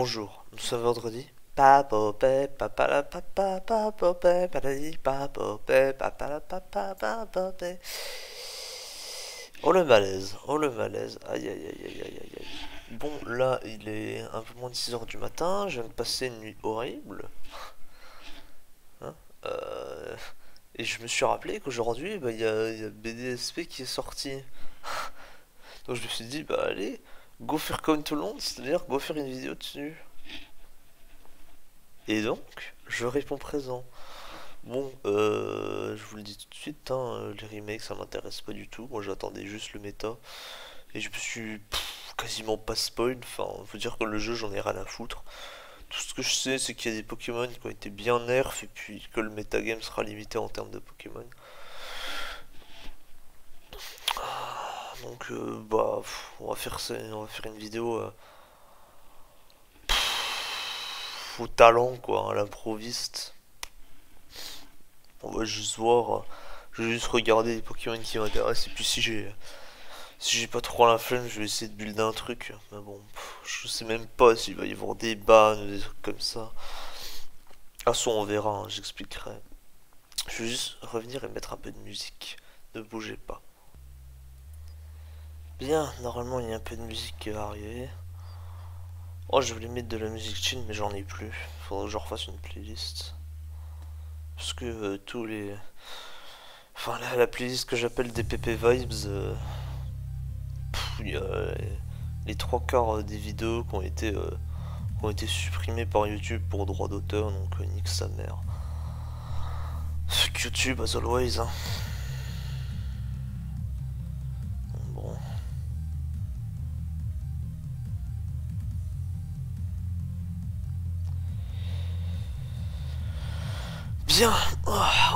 Bonjour, nous sommes vendredi. Papopé, papala, papa, papopé, paladi, papopé, papala, papa, papopé. Oh le malaise, aïe aïe aïe aïe aïe aïe aïe. Bon, là, il est un peu moins de 6 heures du matin, je viens de passer une nuit horrible. Hein. Euh, et je me suis rappelé qu'aujourd'hui, bah, il y a BDSP qui est sorti. Donc je me suis dit, bah allez, go faire comme tout le monde, c'est-à-dire go faire une vidéo dessus. Et donc, je réponds présent. Bon, je vous le dis tout de suite, hein, les remakes ça m'intéresse pas du tout. Moi j'attendais juste le méta. Et je me suis quasiment pas spoil. Enfin, faut dire que le jeu j'en ai rien à foutre. Tout ce que je sais c'est qu'il y a des Pokémon qui ont été bien nerfs et puis que le metagame sera limité en termes de Pokémon. Donc bah on va faire ça, on va faire une vidéo au talent quoi, à l'improviste. On va juste voir, je vais juste regarder les Pokémon qui m'intéressent et puis si j'ai pas trop la flemme, je vais essayer de builder un truc. Mais bon, je sais même pas s'il va y avoir des bans ou des trucs comme ça. Ah, soit on verra, hein, j'expliquerai. Je vais juste revenir et mettre un peu de musique. Ne bougez pas. Bien, normalement il y a un peu de musique qui va arriver. Oh, je voulais mettre de la musique chill, mais j'en ai plus. Faudrait que je refasse une playlist. Parce que tous les. Enfin, la playlist que j'appelle DPP Vibes, il y a les trois quarts des vidéos qui ont été supprimées par YouTube pour droit d'auteur, donc nique sa mère. Fuck YouTube as always, hein. Bon. Bien.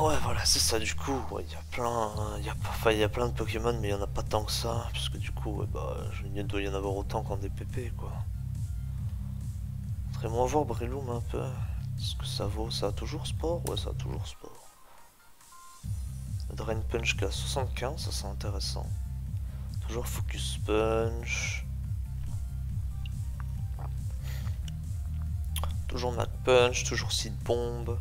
Ouais, voilà, c'est ça du coup. Ouais, il y a plein, enfin, il y a plein de Pokémon, mais il y en a pas tant que ça, puisque du coup, ouais, bah, il doit y en avoir autant qu'en DPP, quoi. Montrez-moi voir Breloom un peu. Est-ce que ça vaut? Ça a toujours sport? Ouais, ça a toujours sport. Drain Punch qu'à 75, ça c'est intéressant. Toujours Focus Punch. Toujours Mac Punch, toujours Seed Bomb.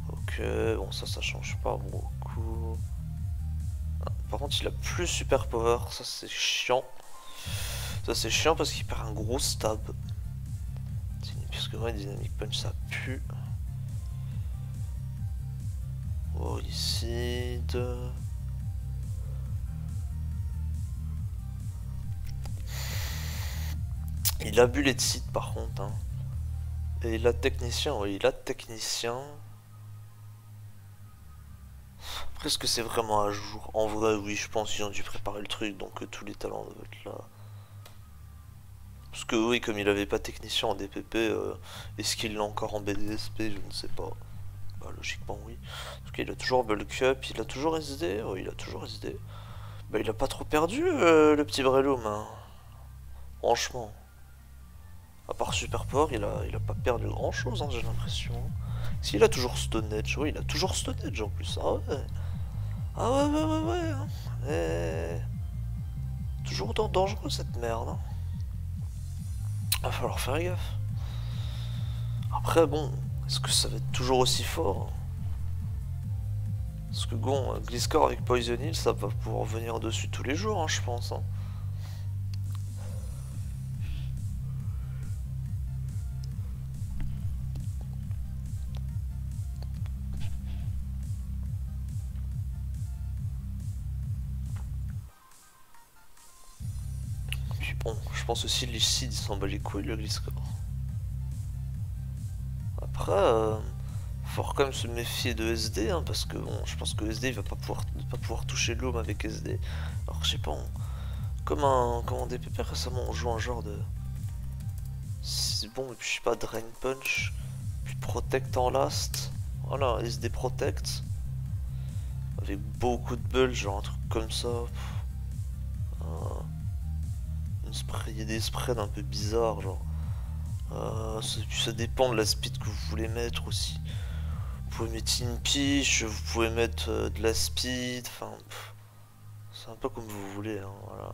Ok, bon ça change pas beaucoup. Ah, par contre il a plus Super Power, ça c'est chiant. Ça c'est chiant parce qu'il perd un gros stab. Puisque ouais, Dynamic Punch ça pue. Oh, ici. Il a Bullet Seed par contre. Hein. Et il a Technicien, oui, il a Technicien. Après, est-ce que c'est vraiment à jour? En vrai, oui, je pense qu'ils ont dû préparer le truc, donc tous les talents doivent être là. Parce que oui, comme il avait pas Technicien en DPP, est-ce qu'il l'a encore en BDSP? Je ne sais pas. Bah, logiquement, oui. En tout cas, il a toujours Bulk Up, il a toujours SD. Oui, il a toujours SD. Bah, il a pas trop perdu, le petit Breloom. Hein. Franchement. À part Super Power, il a pas perdu grand chose, hein, j'ai l'impression. S'il a toujours Stone Edge, oui, il a toujours Stone Edge en plus. Ah ouais. Ah ouais, ouais, ouais, ouais. Hein. Toujours dangereux cette merde. Hein. Va falloir faire gaffe. Après, bon, est-ce que ça va être toujours aussi fort? Parce que bon, Gliscor avec Poison Hill, ça va pouvoir venir dessus tous les jours, hein, je pense. Hein. Puis bon, je pense aussi le Licid, il s'en bat les couilles, le Gliscor. Après, faut quand même se méfier de SD, hein, parce que bon, je pense que SD il va pas pouvoir toucher l'homme avec SD. Alors je sais pas, comme en DPP récemment on joue un genre de... C'est bon, et puis je sais pas, Drain Punch, puis Protect en last. Voilà, SD Protect. Avec beaucoup de bulles, genre un truc comme ça. Il y a des spreads un peu bizarres, genre. Ça dépend de la speed que vous voulez mettre aussi. Vous pouvez mettre une piche, vous pouvez mettre de la speed, enfin, c'est un peu comme vous voulez, hein, voilà.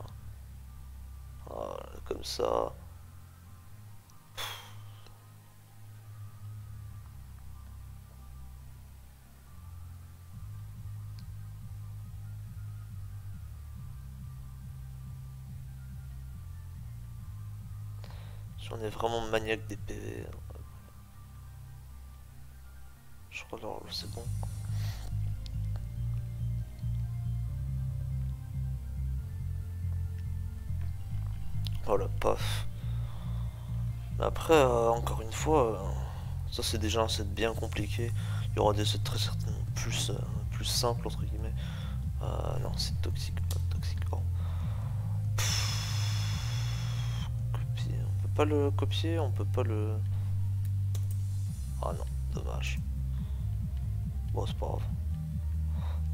Voilà, comme ça. Si on est vraiment maniaque des PV. Je crois alors c'est bon. Voilà, paf. Mais après, encore une fois, ça c'est déjà un set bien compliqué. Il y aura des sets très certainement plus simples, entre guillemets. Non, c'est toxique, pas toxique. Oh. Copier. On peut pas le copier, on peut pas le... Ah non, dommage. Bon, c'est pas grave.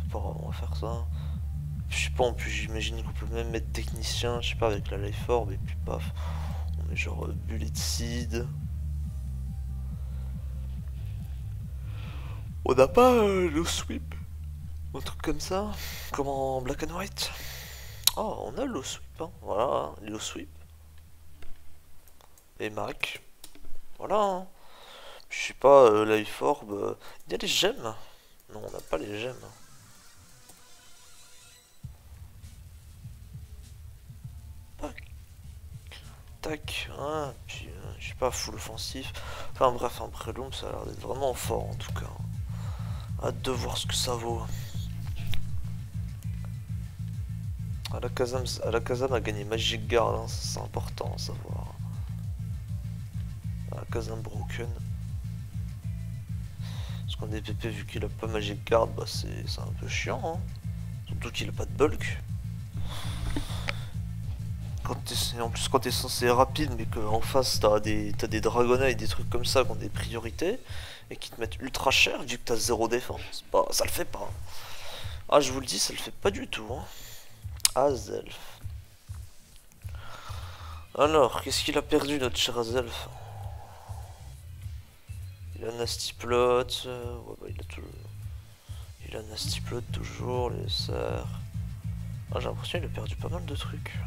C'est pas grave, on va faire ça. Je sais pas, en plus j'imagine qu'on peut même mettre technicien, je sais pas, avec la life orb, et puis paf. On met genre bullet seed. On n'a pas le sweep. Un truc comme ça. Comme en black and white. Oh, on a le sweep, hein. Voilà, le sweep. Et Mac. Voilà, hein. Je sais pas, life orb. Il y a les gemmes. Non, on n'a pas les gemmes. Tac, hein, puis je sais pas, full offensif. Enfin bref, un prélume, ça a l'air d'être vraiment fort en tout cas. Hâte de voir ce que ça vaut. Alakazam a gagné Magic Guard, hein, c'est important à savoir. Alakazam Broken. Parce qu'on est PP, vu qu'il a pas Magic Guard, bah c'est un peu chiant. Hein. Surtout qu'il a pas de bulk. En plus quand t'es censé être rapide mais qu'en face t'as des Dragonite et des trucs comme ça qui ont des priorités et qui te mettent ultra cher vu que t'as zéro défense. Bah ça le fait pas. Ah je vous le dis, ça le fait pas du tout. Hein. Azelf. Alors, qu'est-ce qu'il a perdu notre cher Azelf? Il a Nasty Plot. Ouais, bah, il a Nasty Plot toujours, les serres. Ah, j'ai l'impression qu'il a perdu pas mal de trucs.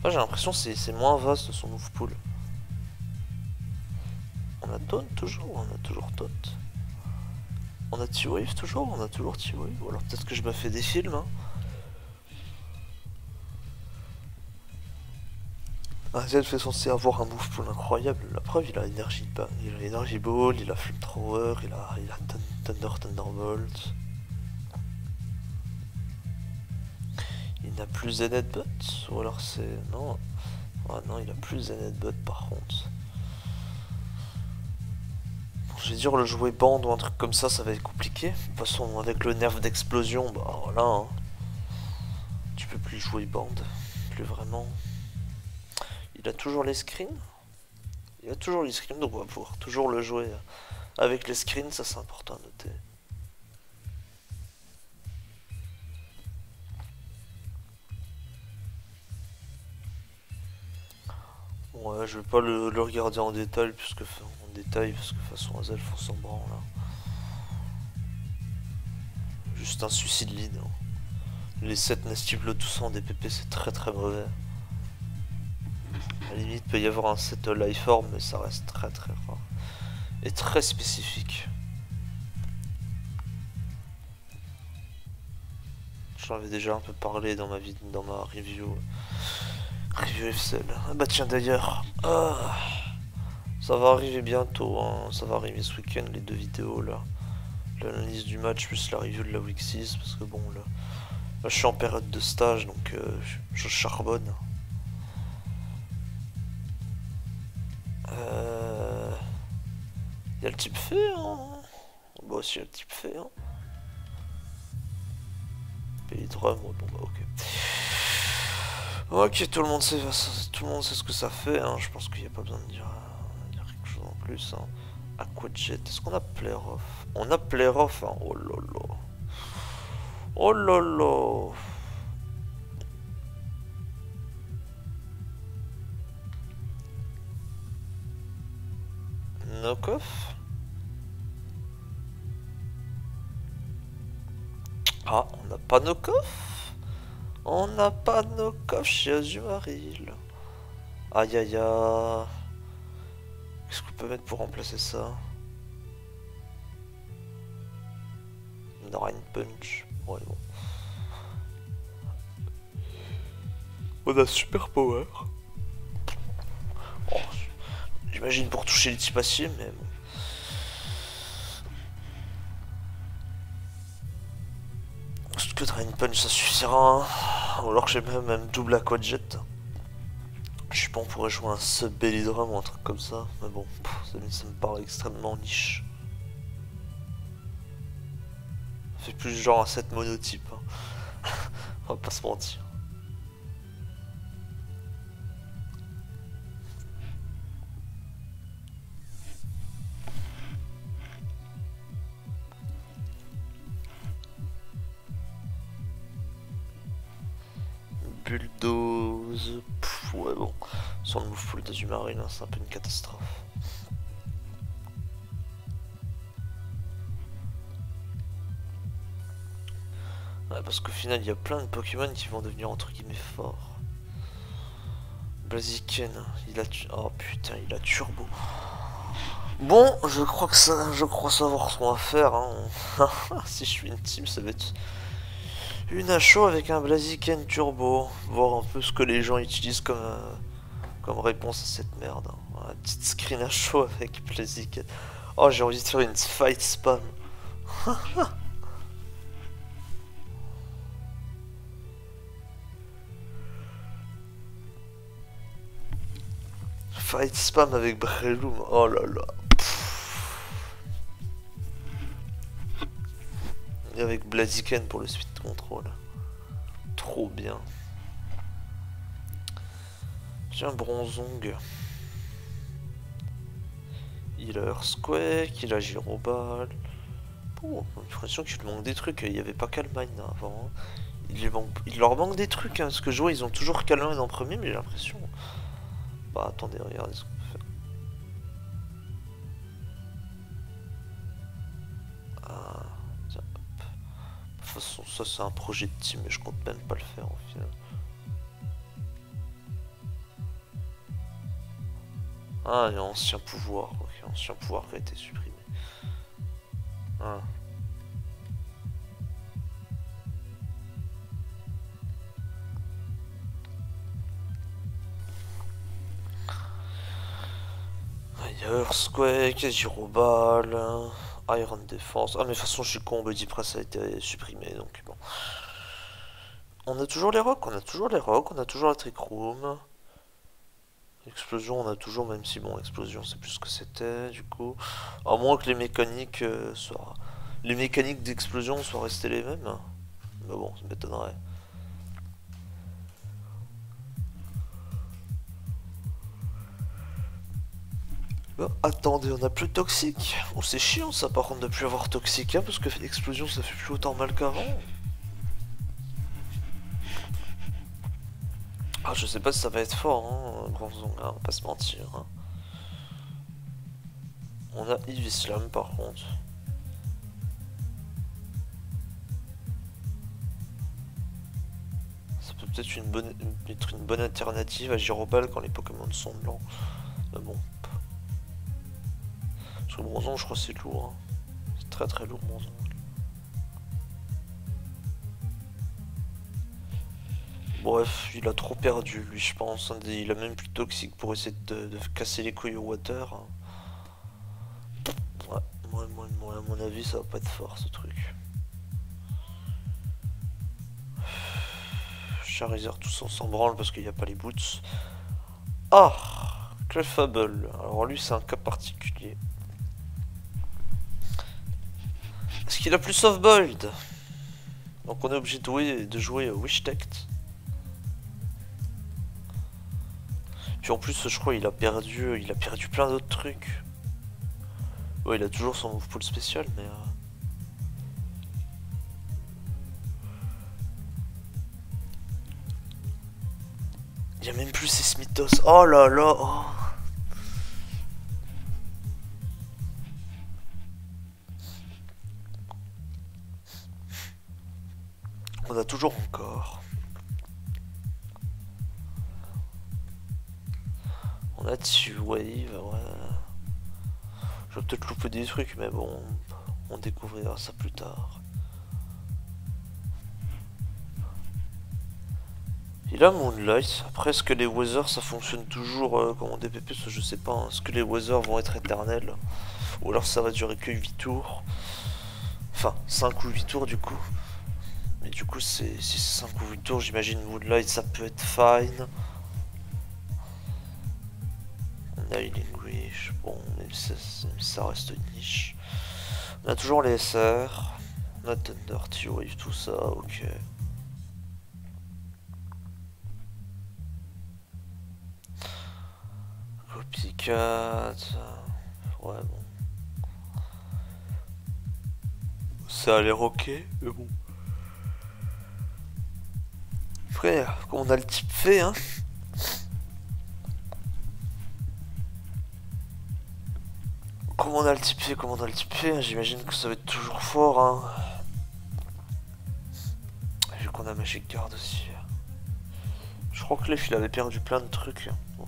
Ah, j'ai l'impression que c'est moins vaste son move pool. On a Taunt toujours, on a toujours Taunt. On a T-Wave toujours, on a toujours T-Wave. Ou alors peut-être que je me fais des films. Hein. Azelf est censé avoir un move pool incroyable. La preuve, il a Energy Ball, il a Flamethrower, il a Thunderbolt. Il n'a plus Zenithbot. Ou alors c'est... Non. Ah non, il a plus Zenithbot par contre. Je vais dire le jouer band ou un truc comme ça va être compliqué. De toute façon, avec le nerf d'explosion, bah voilà. Hein. Tu peux plus jouer band. Plus vraiment. Il a toujours les screens. Il a toujours les screens, donc on va pouvoir toujours le jouer avec les screens, ça c'est important à noter. Ouais, je vais pas le regarder en détail, parce que de toute façon Azelf on s'en branle là. Juste un suicide lead. Hein. Les 7 Nasty Blood tout ça en DPP c'est très très mauvais. À la limite, il peut y avoir un set life orb, mais ça reste très très rare. Et très spécifique. J'en avais déjà un peu parlé dans ma review. Review FCL. Ah bah tiens d'ailleurs. Ça va arriver bientôt. Hein. Ça va arriver ce week-end, les 2 vidéos là. L'analyse du match plus la review de la week 6. Parce que bon, là je suis en période de stage, donc je charbonne. Il y a le type fait, hein. Bah aussi, il y a le type fait, hein. Pays drum, ouais, bon bah ok. Ok, tout le monde sait ce que ça fait, hein. Je pense qu'il n'y a pas besoin de dire quelque chose en plus, hein. Aquajet, est-ce qu'on a Player Off? On a Player Off, hein. Oh lolo. Oh lolo. Knockoff. Ah, on n'a pas Knockoff. On n'a pas Knockoff chez Azumarill. Aïe aïe aïe. Qu'est-ce qu'on peut mettre pour remplacer ça? Nine Punch. Ouais, bon. On a Super Power. j'imagine pour toucher les types acier, mais bon. Est-ce que Drain Punch ça suffira, hein. Ou alors j'ai même double Aqua Jet. Je sais pas, on pourrait jouer un sub Belly Drum ou un truc comme ça, mais bon, ça me paraît extrêmement niche. Ça fait plus genre un set monotype, hein. On va pas se mentir. Bulldoze. Ouais, bon. Sans le move pool d'Azumarine, hein, c'est un peu une catastrophe. Ouais, parce qu'au final, il y a plein de Pokémon qui vont devenir entre guillemets forts. Blaziken, il a. Oh putain, il a turbo. Bon, je crois savoir ce qu'on va faire. Hein. Si je suis une team, ça va être une Acho avec un Blaziken turbo. Voir un peu ce que les gens utilisent comme réponse à cette merde. Hein. Voilà, petite screen Acho avec Blaziken. Oh, j'ai envie de faire une fight spam. Fight spam avec Breloom. Oh là là. Et avec Blaziken pour le speed control. Trop bien. Tiens, Bronzong. Il a Earthquake, il a Gyroball. Oh, j'ai l'impression qu'il lui manque des trucs. Il n'y avait pas Calmine avant. Il leur manque des trucs. Hein, parce que je vois, ils ont toujours Calmine en premier, mais j'ai l'impression. Bah attendez, regardez ce qu'on peut faire. Ah, tiens, hop. De toute façon, ça c'est un projet de team, mais je compte même pas le faire au final. Ah, il y a ancien pouvoir. Ok, ancien pouvoir qui a été supprimé. Ah. Il y a Earthquake, Gyroball, Iron Defense. Ah, mais de toute façon, je suis con, Body Press a été supprimé, donc bon. On a toujours les rocks, on a toujours la Trick Room. Explosion, on a toujours, même si bon, explosion c'est plus ce que c'était, du coup. À moins que les mécaniques soient. Les mécaniques d'explosion soient restées les mêmes. Mais bon, ça m'étonnerait. Bah, attendez, on a plus de toxique. Oh, c'est chiant ça par contre de plus avoir toxique, hein, parce que l'explosion ça fait plus autant mal qu'avant. Ah, je sais pas si ça va être fort, hein, Bronzong, hein, on va pas se mentir. Hein. On a Evislam par contre. Ça peut peut-être être une bonne alternative à Gyroball quand les Pokémon sont blancs. Mais bon. Parce que Bronzong, je crois que c'est lourd. Hein. C'est très très lourd, Bronzong. Bref, il a trop perdu, lui, je pense. Il a même plus de toxique pour essayer de casser les couilles au water. Ouais, moi, à mon avis, ça va pas être fort, ce truc. Charizard, tout ça, on s'en branle parce qu'il n'y a pas les boots. Ah, Clefable. Alors lui, c'est un cas particulier. Est-ce qu'il a plus Softboiled? Donc on est obligé de jouer Wishtect. Puis en plus, je crois il a perdu plein d'autres trucs. Ouais, il a toujours son move pool spécial, mais... Il y a même plus ses Smithos. Oh là là, oh. On a toujours encore. On a T-Wave, ouais. Je vais peut-être louper des trucs, mais bon, on découvrira ça plus tard. Il a Moonlight. Après, est-ce que les Weather ça fonctionne toujours comme en DPP? Je sais pas. Hein. Est-ce que les Weather vont être éternels? Ou alors ça va durer que 8 tours? Enfin, 5 ou 8 tours du coup. Mais du coup, si c'est 5 ou 8 tours, j'imagine Moonlight ça peut être fine. On a Healing Wish. Bon, même si ça reste une niche. On a toujours les SR. On a Thunder, T-Wave, tout ça, ok. Copycat. Ouais, bon. Ça a l'air ok, mais bon. Frère, on a le type fait, hein. Comment on a le type fait, comment on a le type fait, j'imagine que ça va être toujours fort, hein. Vu qu'on a Magic Guard aussi. Je crois que Leaf il avait perdu plein de trucs. Bon.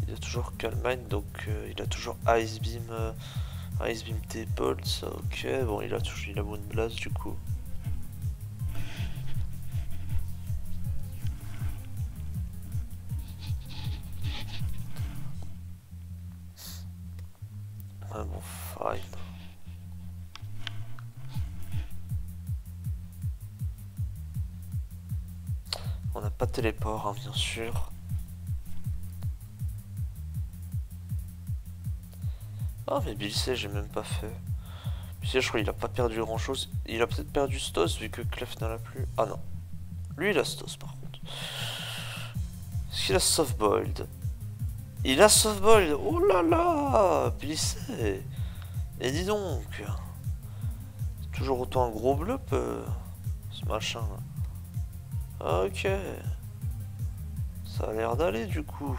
Il a toujours Calm Mind, donc il a toujours Ice Beam, Ice Beam T-Bolt, ça ok. Bon, il a Moon Blast du coup. Ah bon, fine. On n'a pas de téléport, hein, bien sûr. Ah, mais Billy C, j'ai même pas fait. Billy C, je crois qu'il a pas perdu grand chose. Il a peut-être perdu Stos vu que Clef n'en a plus. Ah non. Lui, il a Stos par contre. Est-ce qu'il a Softboiled? Il a Softboiled. Oh là là, Billy C. Et dis donc. Toujours autant un gros bleu, ce machin là. Ok. Ça a l'air d'aller du coup.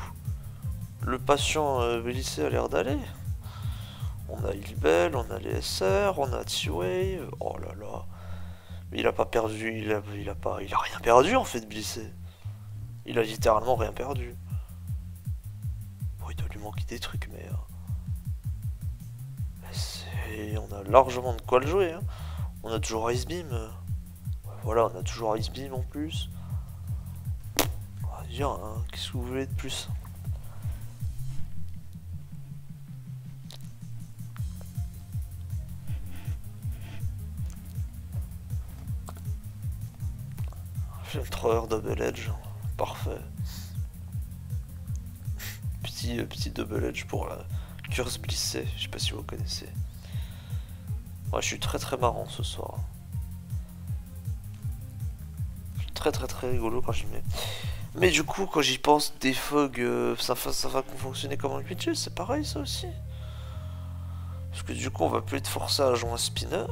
Le patient Bélissé a l'air d'aller. On a Ilbel, on a les SR, on a T-Wave. Oh là là. Mais il a pas perdu, il a rien perdu en fait, Bélissé. Il a littéralement rien perdu. Bon, il doit lui manquer des trucs, mais on a largement de quoi le jouer. Hein. On a toujours Ice Beam. Voilà, on a toujours Ice Beam en plus. On va dire, hein, qu'est-ce que vous voulez de plus? Flamethrower Double Edge, parfait. Petit Double Edge pour la Curse Blissée, je sais pas si vous connaissez. Ouais, je suis très marrant ce soir. Je suis très rigolo quand j'y mets. Mais du coup, quand j'y pense, des fogs, ça va fonctionner comme un glitch, c'est pareil ça aussi. Parce que du coup, on va plus être forcé à jouer un spinner.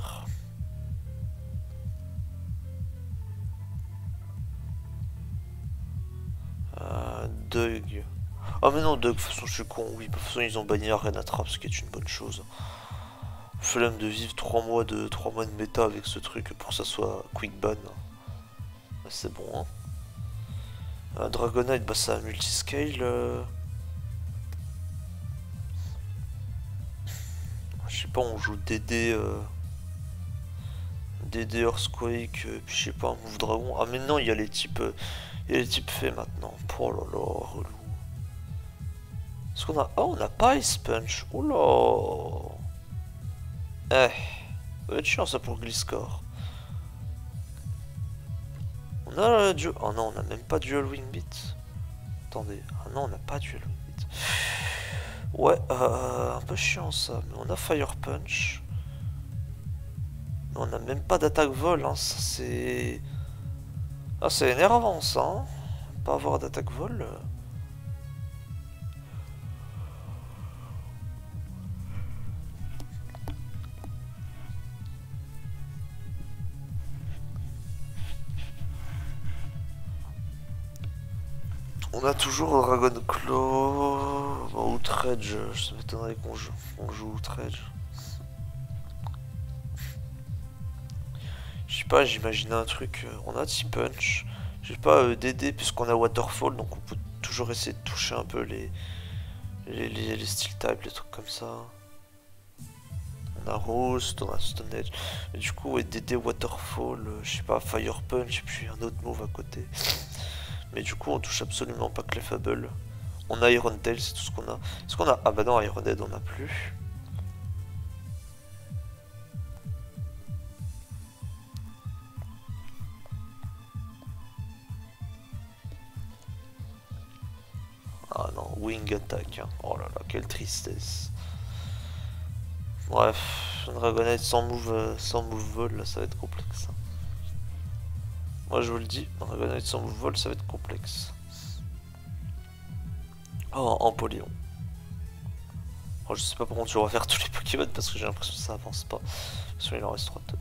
Doug. Ah mais non, Doug, de toute façon je suis con, oui, de toute façon ils ont banni Arena Trap, ce qui est une bonne chose. Flemme de vivre 3 mois de méta avec ce truc pour que ça soit quick ban. C'est bon, hein. Dragonite, bah ça a multiscale. Je sais pas, on joue DD. DD Earthquake, puis je sais pas, un Move Dragon. Ah mais non, il y a les types. Il y a les types faits maintenant. Oh là là, relou. Est-ce qu'on a. Oh, on a pas Ice Punch. Oh là. Ça va être chiant ça pour Gliscor. On a duel. Oh non, on a même pas Dual Wing Beat. Attendez. Ah non, on n'a pas Dual Wing Beat. Ouais, un peu chiant ça. Mais on a Fire Punch. Mais on n'a même pas d'attaque vol. Hein. Ça c'est. Ah, c'est énervant ça. Hein. Pas avoir d'attaque vol. On a toujours Dragon Claw, Outrage, ça m'étonnerait qu'on joue Outrage. Je sais pas, j'imaginais un truc, on a T-Punch, je sais pas, DD puisqu'on a Waterfall, donc on peut toujours essayer de toucher un peu les steel types, les trucs comme ça. On a Roost, on a Stone Edge, et du coup ouais, DD Waterfall, je sais pas, Fire Punch, et puis un autre move à côté. Mais du coup, on touche absolument pas Clefable. On a Iron Tail, c'est tout ce qu'on a. Est-ce qu'on a... Ah bah non, Iron Head, on a plus. Ah non, Wing Attack. Hein. Oh là là, quelle tristesse. Bref, une Dragonite sans move vol, là, ça va être complexe. Moi, je vous le dis, un Dragonite sans move vol, ça va être complexe. Oh, Empoléon. Oh, je sais pas comment tu vas faire tous les Pokémon parce que j'ai l'impression que ça avance pas. Parce qu'il en reste 3 tonnes.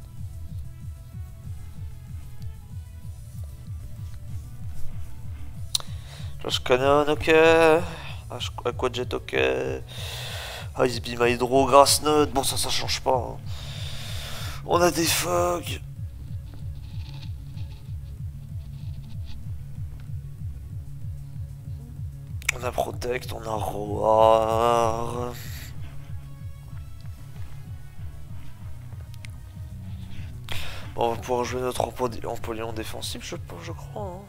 Flash Cannon, ok. Aqua Jet, ok. Ice Beam, Hydro, Grass Knot. Bon, ça change pas. Hein. On a des Fog. On a Protect, on a Roar. Bon, on va pouvoir jouer notre Empoléon défensif, je crois. Hein.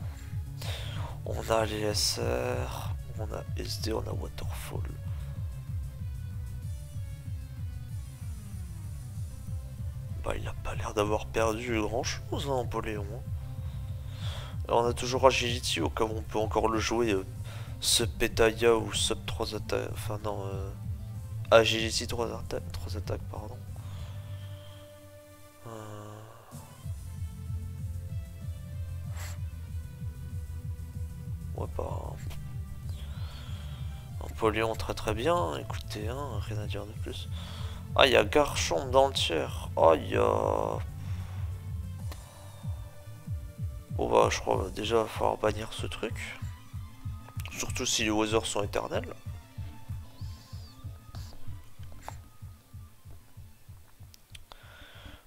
On a les SR, on a SD, on a Waterfall. Bah, il a pas l'air d'avoir perdu grand chose, hein, Empoléon. Alors, on a toujours Agility, au cas où on peut encore le jouer. Sub Petaya ou Sub 3 attaques. Enfin, non. Agility 3 attaques, pardon. Ouais, pas. Empoléon très bien. Écoutez, hein, rien à dire de plus. Ah, il y a Garchomp dans le tiers. Ah, il y a. Bon, bah, je crois déjà il va falloir bannir ce truc. Surtout si les Weathers sont éternels.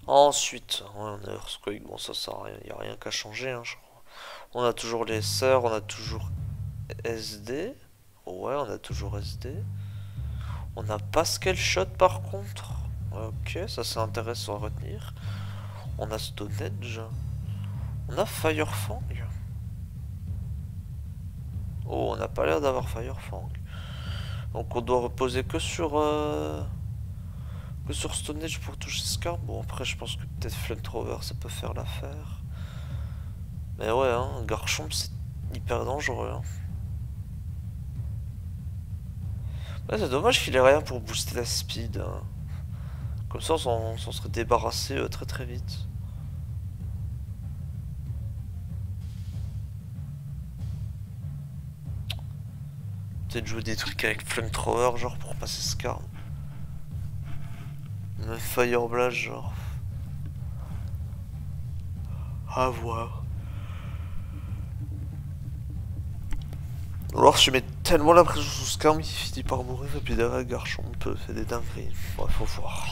Ensuite, ouais, on a Earthquake. Bon, ça sert à rien. Il n'y a rien qu'à changer, hein, je crois. On a toujours les sœurs. On a toujours SD. Ouais, on a toujours SD. On a Pascal Shot par contre. Ok, ça c'est intéressant à retenir. On a Stone Edge. On a Firefang. Oh, on n'a pas l'air d'avoir Firefang. Donc on doit reposer que sur Stone Edge pour toucher Scar. Bon, après je pense que peut-être Flamethrower ça peut faire l'affaire. Mais ouais, hein, Garchomp c'est hyper dangereux. Hein. Ouais, c'est dommage qu'il ait rien pour booster la speed. Hein. Comme ça on s'en serait débarrassé très vite. Peut-être jouer des trucs avec Flamethrower genre pour passer Scar. Même Fire Blast genre. À voir. Alors je mets tellement la pression sous Scarm qu'il finit par mourir et puis derrière Garchomp fait des dingueries. Bref, faut voir.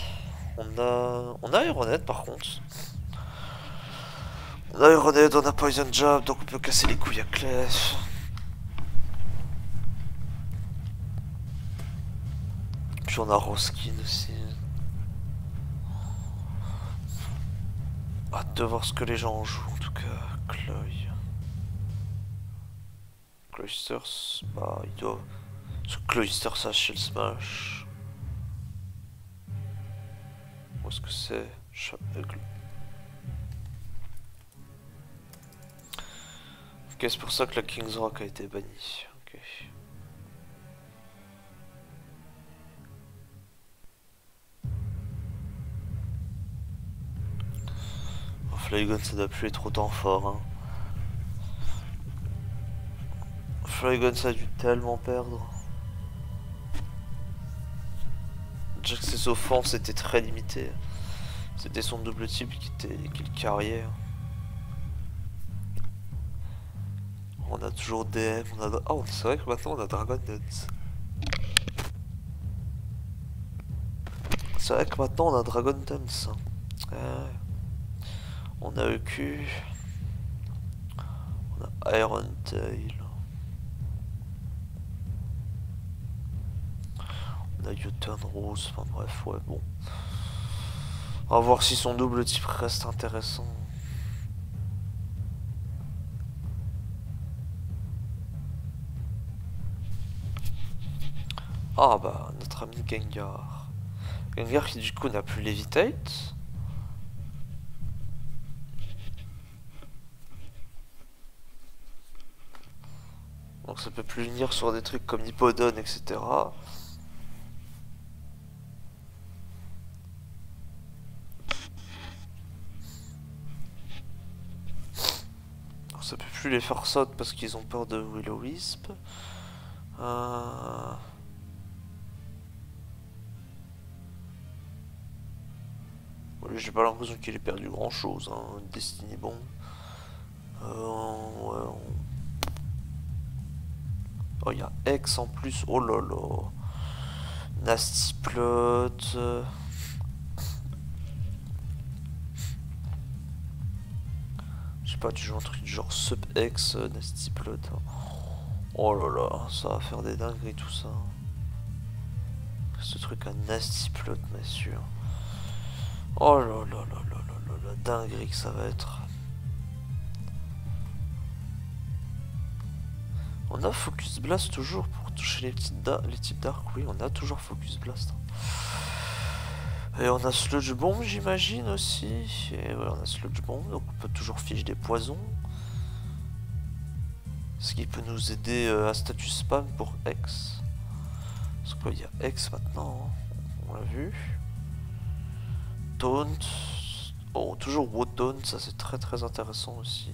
On a Ironhead par contre. On a Ironhead, on a Poison Jab, donc on peut casser les couilles à Clef. Puis on a Roskin aussi. Hâte de voir ce que les gens en jouent en tout cas. Cloy. Cloysters, bah il doit... Cloysters ça Shell Smash. Où est-ce que c'est? Ok, c'est pour ça que la King's Rock a été bannie. Ok. Flygon ça doit plus être autant fort hein. Flygon ça a dû tellement perdre. Déjà que ses offenses étaient très limitées. C'était son double type qui le carrière. On a toujours DM, on a... Oh c'est vrai que maintenant on a Dragon Dance. C'est vrai que maintenant on a Dragon Dance. On a EQ. On a Iron Tail. On a U-Turn Rose, enfin bref, ouais, bon. On va voir si son double type reste intéressant. Ah bah, notre ami Gengar. Gengar qui du coup n'a plus Levitate. Donc ça peut plus venir sur des trucs comme Hippodon, etc. Alors ça peut plus les faire saute parce qu'ils ont peur de Will-O-Wisp. Euh... J'ai pas l'impression qu'il ait perdu grand chose, hein. Destiny bon. Ouais, Oh, il y a X en plus. Oh là là. Nasty Plot. Je sais pas, tu joues un truc genre Sub X, Nasty Plot. Oh là là, ça va faire des dingueries tout ça. Ce truc un Nasty Plot, messieurs. Oh là là là là là là, la dinguerie que ça va être. On a Focus Blast toujours pour toucher les types d'arc. Oui, on a toujours Focus Blast. Et on a Sludge Bomb, j'imagine aussi. Et ouais, on a Sludge Bomb, donc on peut toujours figer des poisons. Ce qui peut nous aider à statut spam pour X. Parce qu'il y a X maintenant, hein. On l'a vu. Taunt. Oh, toujours Wood Taunt, ça c'est très très intéressant aussi.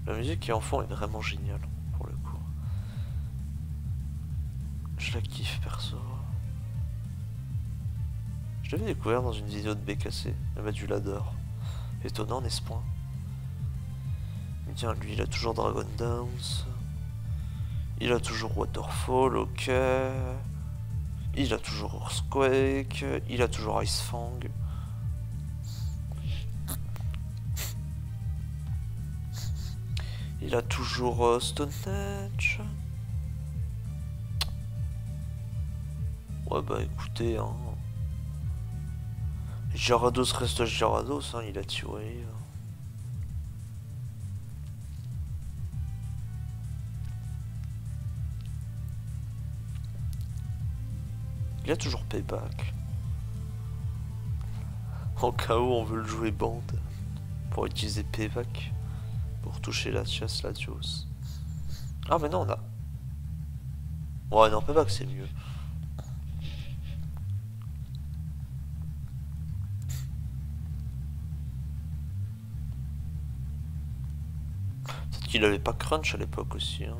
La musique qui est en fond est vraiment géniale, pour le coup. Je la kiffe perso. Je l'avais découvert dans une vidéo de BKC. Eh bah, tu l'adores. Étonnant, n'est-ce point? Tiens, lui, il a toujours Dragon Dance. Il a toujours Waterfall, ok. Il a toujours Earthquake. Il a toujours Ice Fang. Il a toujours Stone Edge. Ouais, bah écoutez, hein. Gyarados reste Gyarados, hein, il a T-Wave. Il a toujours Payback. En cas où on veut le jouer bande, pour utiliser Payback, pour toucher la chasse, la Dios. Ah mais non, on a... Ouais, non, Payback c'est mieux. Peut-être qu'il avait pas Crunch à l'époque aussi, hein.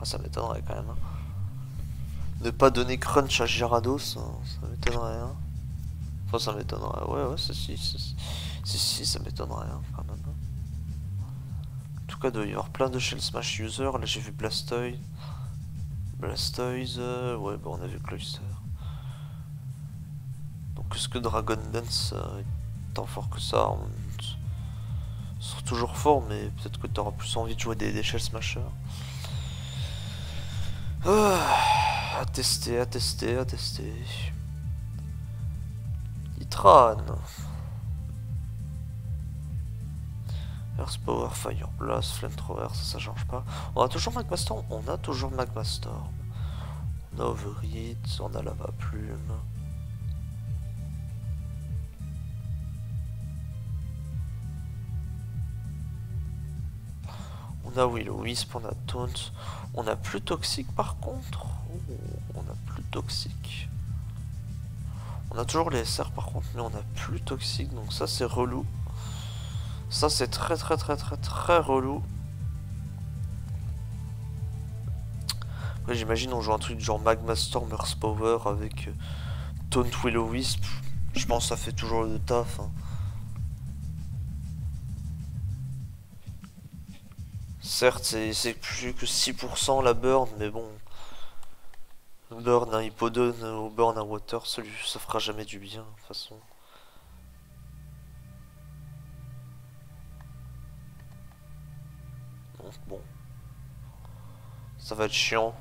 Ah, ça m'étonnerait quand même, hein. Ne pas donner Crunch à Gyarados, hein, ça m'étonnerait, hein. Enfin, ça m'étonnerait. Ouais, ouais, si, ça m'étonnerait, hein, quand même. En tout cas, il doit y avoir plein de Shell Smash users. Là, j'ai vu Blastoise. Blastoise, ouais, bah, on a vu Cloyster. Donc, est-ce que Dragon Dance est tant fort que ça? On sera toujours fort, mais peut-être que tu auras plus envie de jouer des Shell Smashers. À tester, à tester, à tester. Itran. Earth Power, Fire Blast, Flamethrower, ça change pas. On a toujours Magmastorm, on a toujours Magmastorm. On a Overheat, on a Lava Plume. On a Will-O-Wisp, on a Taunt. On a plus Toxique par contre. Oh, on a plus Toxique. On a toujours les SR par contre, mais on a plus Toxique, donc ça c'est relou. Ça c'est très très très très très relou. Après j'imagine on joue un truc genre Magmastorm, Earth Power avec Taunt, Will-O-Wisp. Je pense que ça fait toujours le taf, hein. Certes c'est plus que 6% la burn, mais bon. Burn un Hippodon ou burn un Water, ça fera jamais du bien de toute façon. Donc bon, ça va être chiant.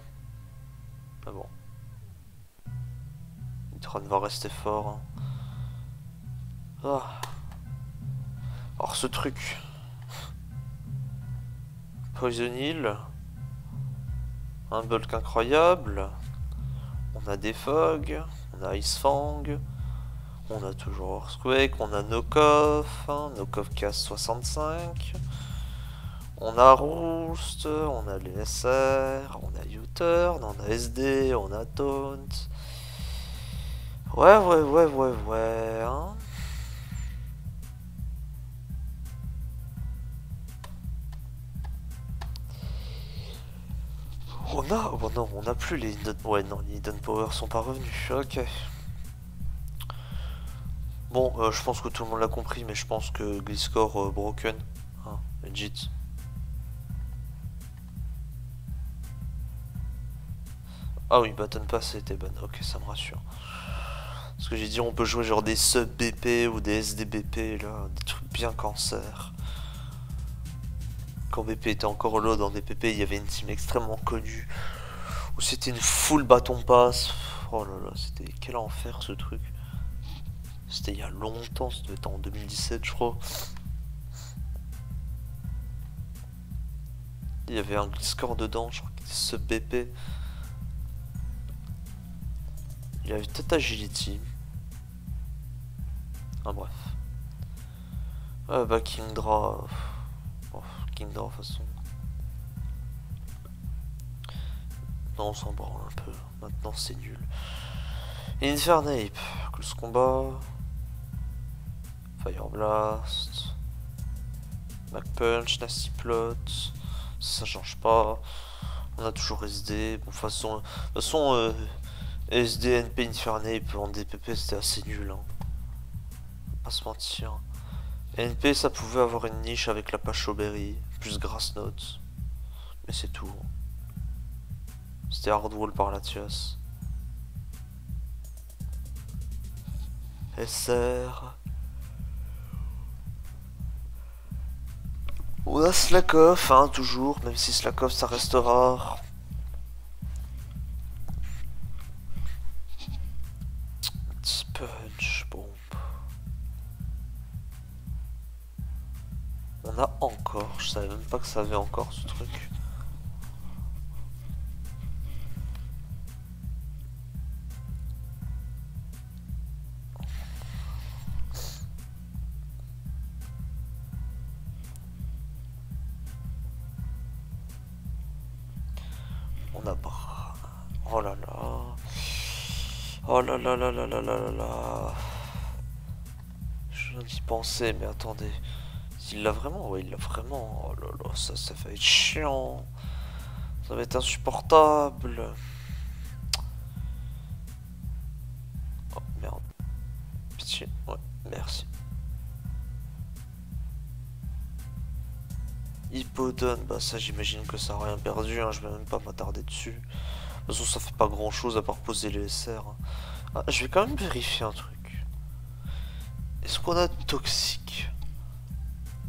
Mais bon. Nitran va rester fort. Hein. Ah. Alors ce truc. Poison Hill. Un bulk incroyable. On a des Fog. On a Ice Fang. On a toujours Earthquake. On a Knockoff. Hein, Knockoff casse 65. On a Roost. On a les SR. On a U-Turn. On a SD. On a Taunt. Ouais. Hein. Oh non, on a plus les Hidden... Ouais, non, les Hidden Power sont pas revenus. Ok. Bon, je pense que tout le monde l'a compris, mais je pense que Gliscor broken. Hein, legit. Ah oui, Baton Pass était bonne. Ok, ça me rassure. Parce que j'ai dit, on peut jouer genre des sub BP ou des SDBP, là. Des trucs bien cancer. Quand BP était encore low dans des PP, il y avait une team extrêmement connue. Où c'était une full bâton pass. Oh là là, c'était quel enfer ce truc. C'était il y a longtemps, ça devait être en 2017 je crois. Il y avait un score dedans, je crois que c'était ce BP. Il y avait peut-être Agility. Ah bref. Ah bah Kingdra. Oh, Kingdra de toute façon. Non, on s'en branle un peu. Maintenant c'est nul. Infernape. Close Combat. Fire Blast. Back Punch. Nasty Plot. Ça change pas. On a toujours SD. Bon, de toute façon SD, NP, Infernape en DPP c'était assez nul. Hein. Pas se mentir. NP ça pouvait avoir une niche avec la Pachoberry. Plus Grass Note. Mais c'est tout. C'était Hardwall par Latias. SR. On a Slakoff, hein, toujours, même si Slakoff ça reste rare. Sponge, bon. On a encore, je savais même pas que ça avait encore ce truc. On a bras. Oh là là. Oh là là là là là là là là. Je viens d'y penser, mais attendez. Il l'a vraiment? Ouais, il l'a vraiment. Oh là là, ça va être chiant. Ça va être insupportable. Oh merde. Pitié. Ouais, merci. Hippodon, bah ça j'imagine que ça a rien perdu, hein, je vais même pas m'attarder dessus. De toute façon ça fait pas grand chose à part poser les SR. Ah, je vais quand même vérifier un truc. Est-ce qu'on a toxique?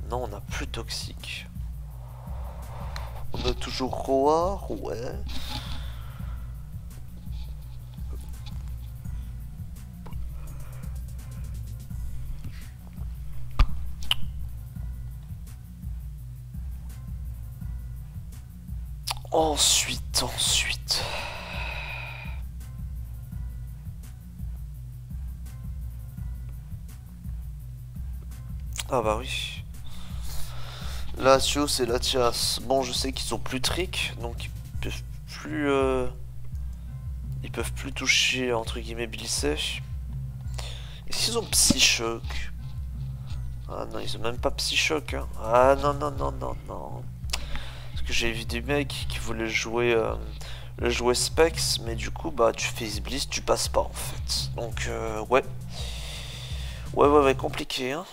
Non, on n'a plus toxique. On a toujours Roar, ouais. Ensuite. Ah bah oui. Lazio c'est Latias. Bon, je sais qu'ils sont plus trick, donc ils peuvent plus toucher entre guillemets Bilsey. Est-ce qu'ils ont Psychoc? Ah non, ils ont même pas Psychoc. Hein. Ah non. Parce que j'ai vu des mecs qui voulaient jouer Specs, mais du coup bah tu fais Bliss, tu passes pas en fait. Donc ouais. Ouais, compliqué hein.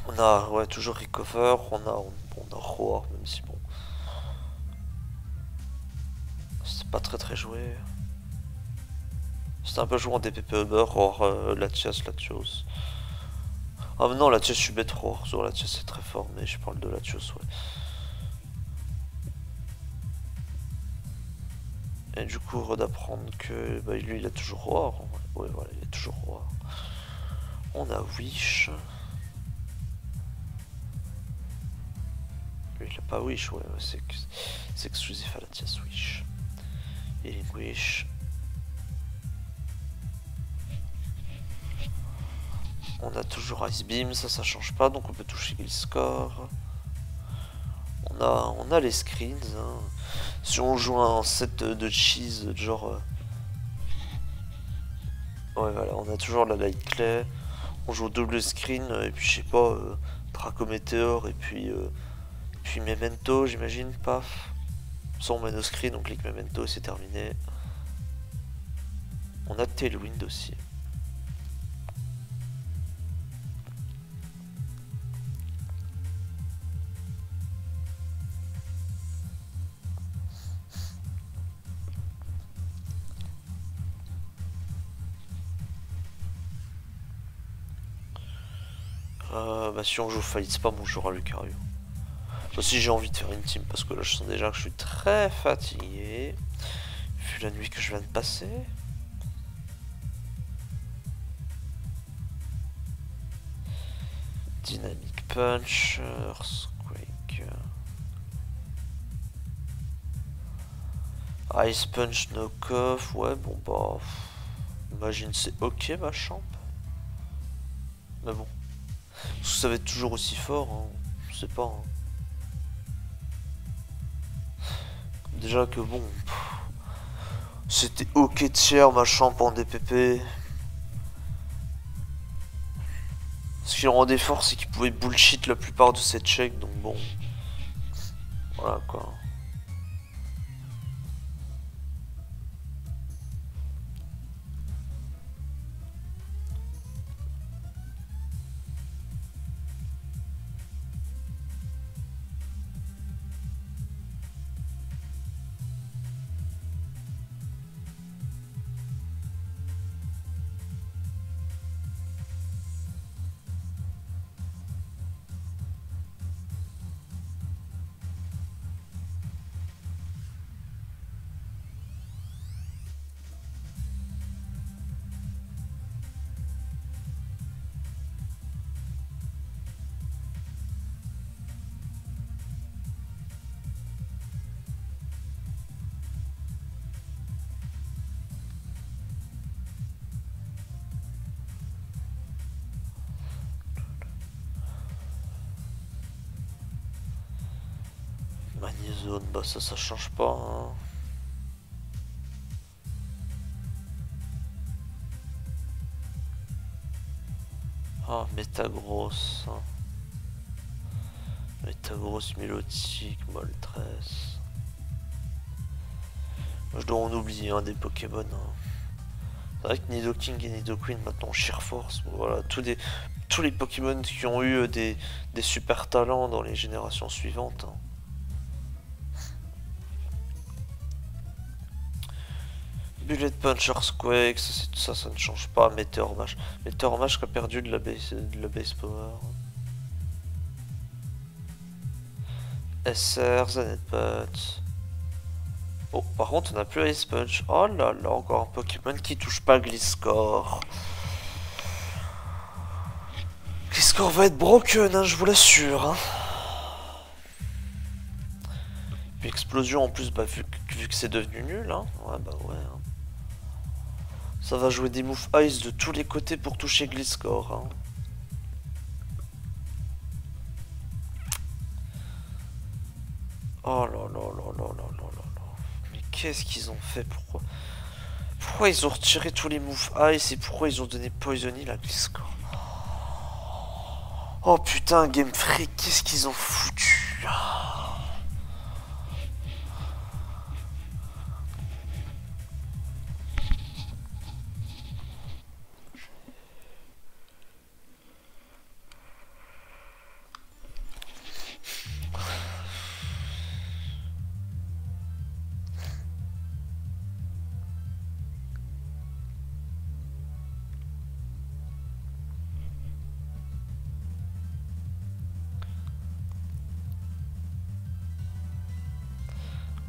On a, ouais, toujours Recover, on a Roar, même si bon. C'est pas très joué. C'était un peu jouant des DPP Uber, or Latias, Latios. Ah mais non, Latias, je suis bête, or sur Latias c'est très fort, mais je parle de Latios, ouais. Et du coup, d'apprendre que bah, lui il a toujours roi. Ouais, voilà, il est toujours roi. On a Wish. Lui il a pas Wish, ouais, c'est exclusif à la Tias Wish. Healing Wish. On a toujours Ice Beam, ça change pas, donc on peut toucher le score. On a les screens. Hein. Si on joue un set de cheese, genre. Ouais, voilà, on a toujours la light clay. On joue double screen, et puis je sais pas, Draco Meteor, et puis Memento, j'imagine, paf. Ça, on met nos screens, on clique Memento, et c'est terminé. On a Tailwind aussi. Bah si on joue Fight Spam, on jouera Lucario. Si j'ai envie de faire une team, parce que là je sens déjà que je suis très fatigué. Vu la nuit que je viens de passer. Dynamic Punch, Earthquake. Ice Punch Knockoff, ouais bon bah... Imagine c'est ok ma champ. Mais bon. Ça va être toujours aussi fort, hein. Je sais pas. Hein. Déjà que bon... C'était ok tiers ma champ en DPP. Ce qui le rendait fort, c'est qu'il pouvait bullshit la plupart de ses checks, donc bon. Voilà quoi. Magnézone, bah ça change pas. Hein. Ah, Métagrosse. Hein. Métagrosse, Milotic, Moltres. Je dois en oublier un des Pokémon. Hein. C'est vrai que Nidoking et Nidoqueen maintenant Sheer Force. Voilà, tous les Pokémon qui ont eu des super talents dans les générations suivantes. Hein. Bullet Punch, Earthquake, ça ne change pas. Meteor Mash. Meteor Mash qui a perdu de la base power. SR, Zanetbot. Oh, par contre, on n'a plus Ice Punch. Oh là là, encore un Pokémon qui touche pas Gliscor. Gliscor va être broken, hein, je vous l'assure. Hein. Puis explosion en plus, bah, vu que c'est devenu nul. Hein. Ouais, bah ouais. Hein. Ça va jouer des moves Ice de tous les côtés pour toucher Gliscor. Hein. Oh là là là là là là là là. Mais qu'est-ce qu'ils ont fait? Pourquoi ils ont retiré tous les moves Ice et pourquoi ils ont donné Poisonny à Gliscor? Oh putain, Game Freak, qu'est-ce qu'ils ont foutu?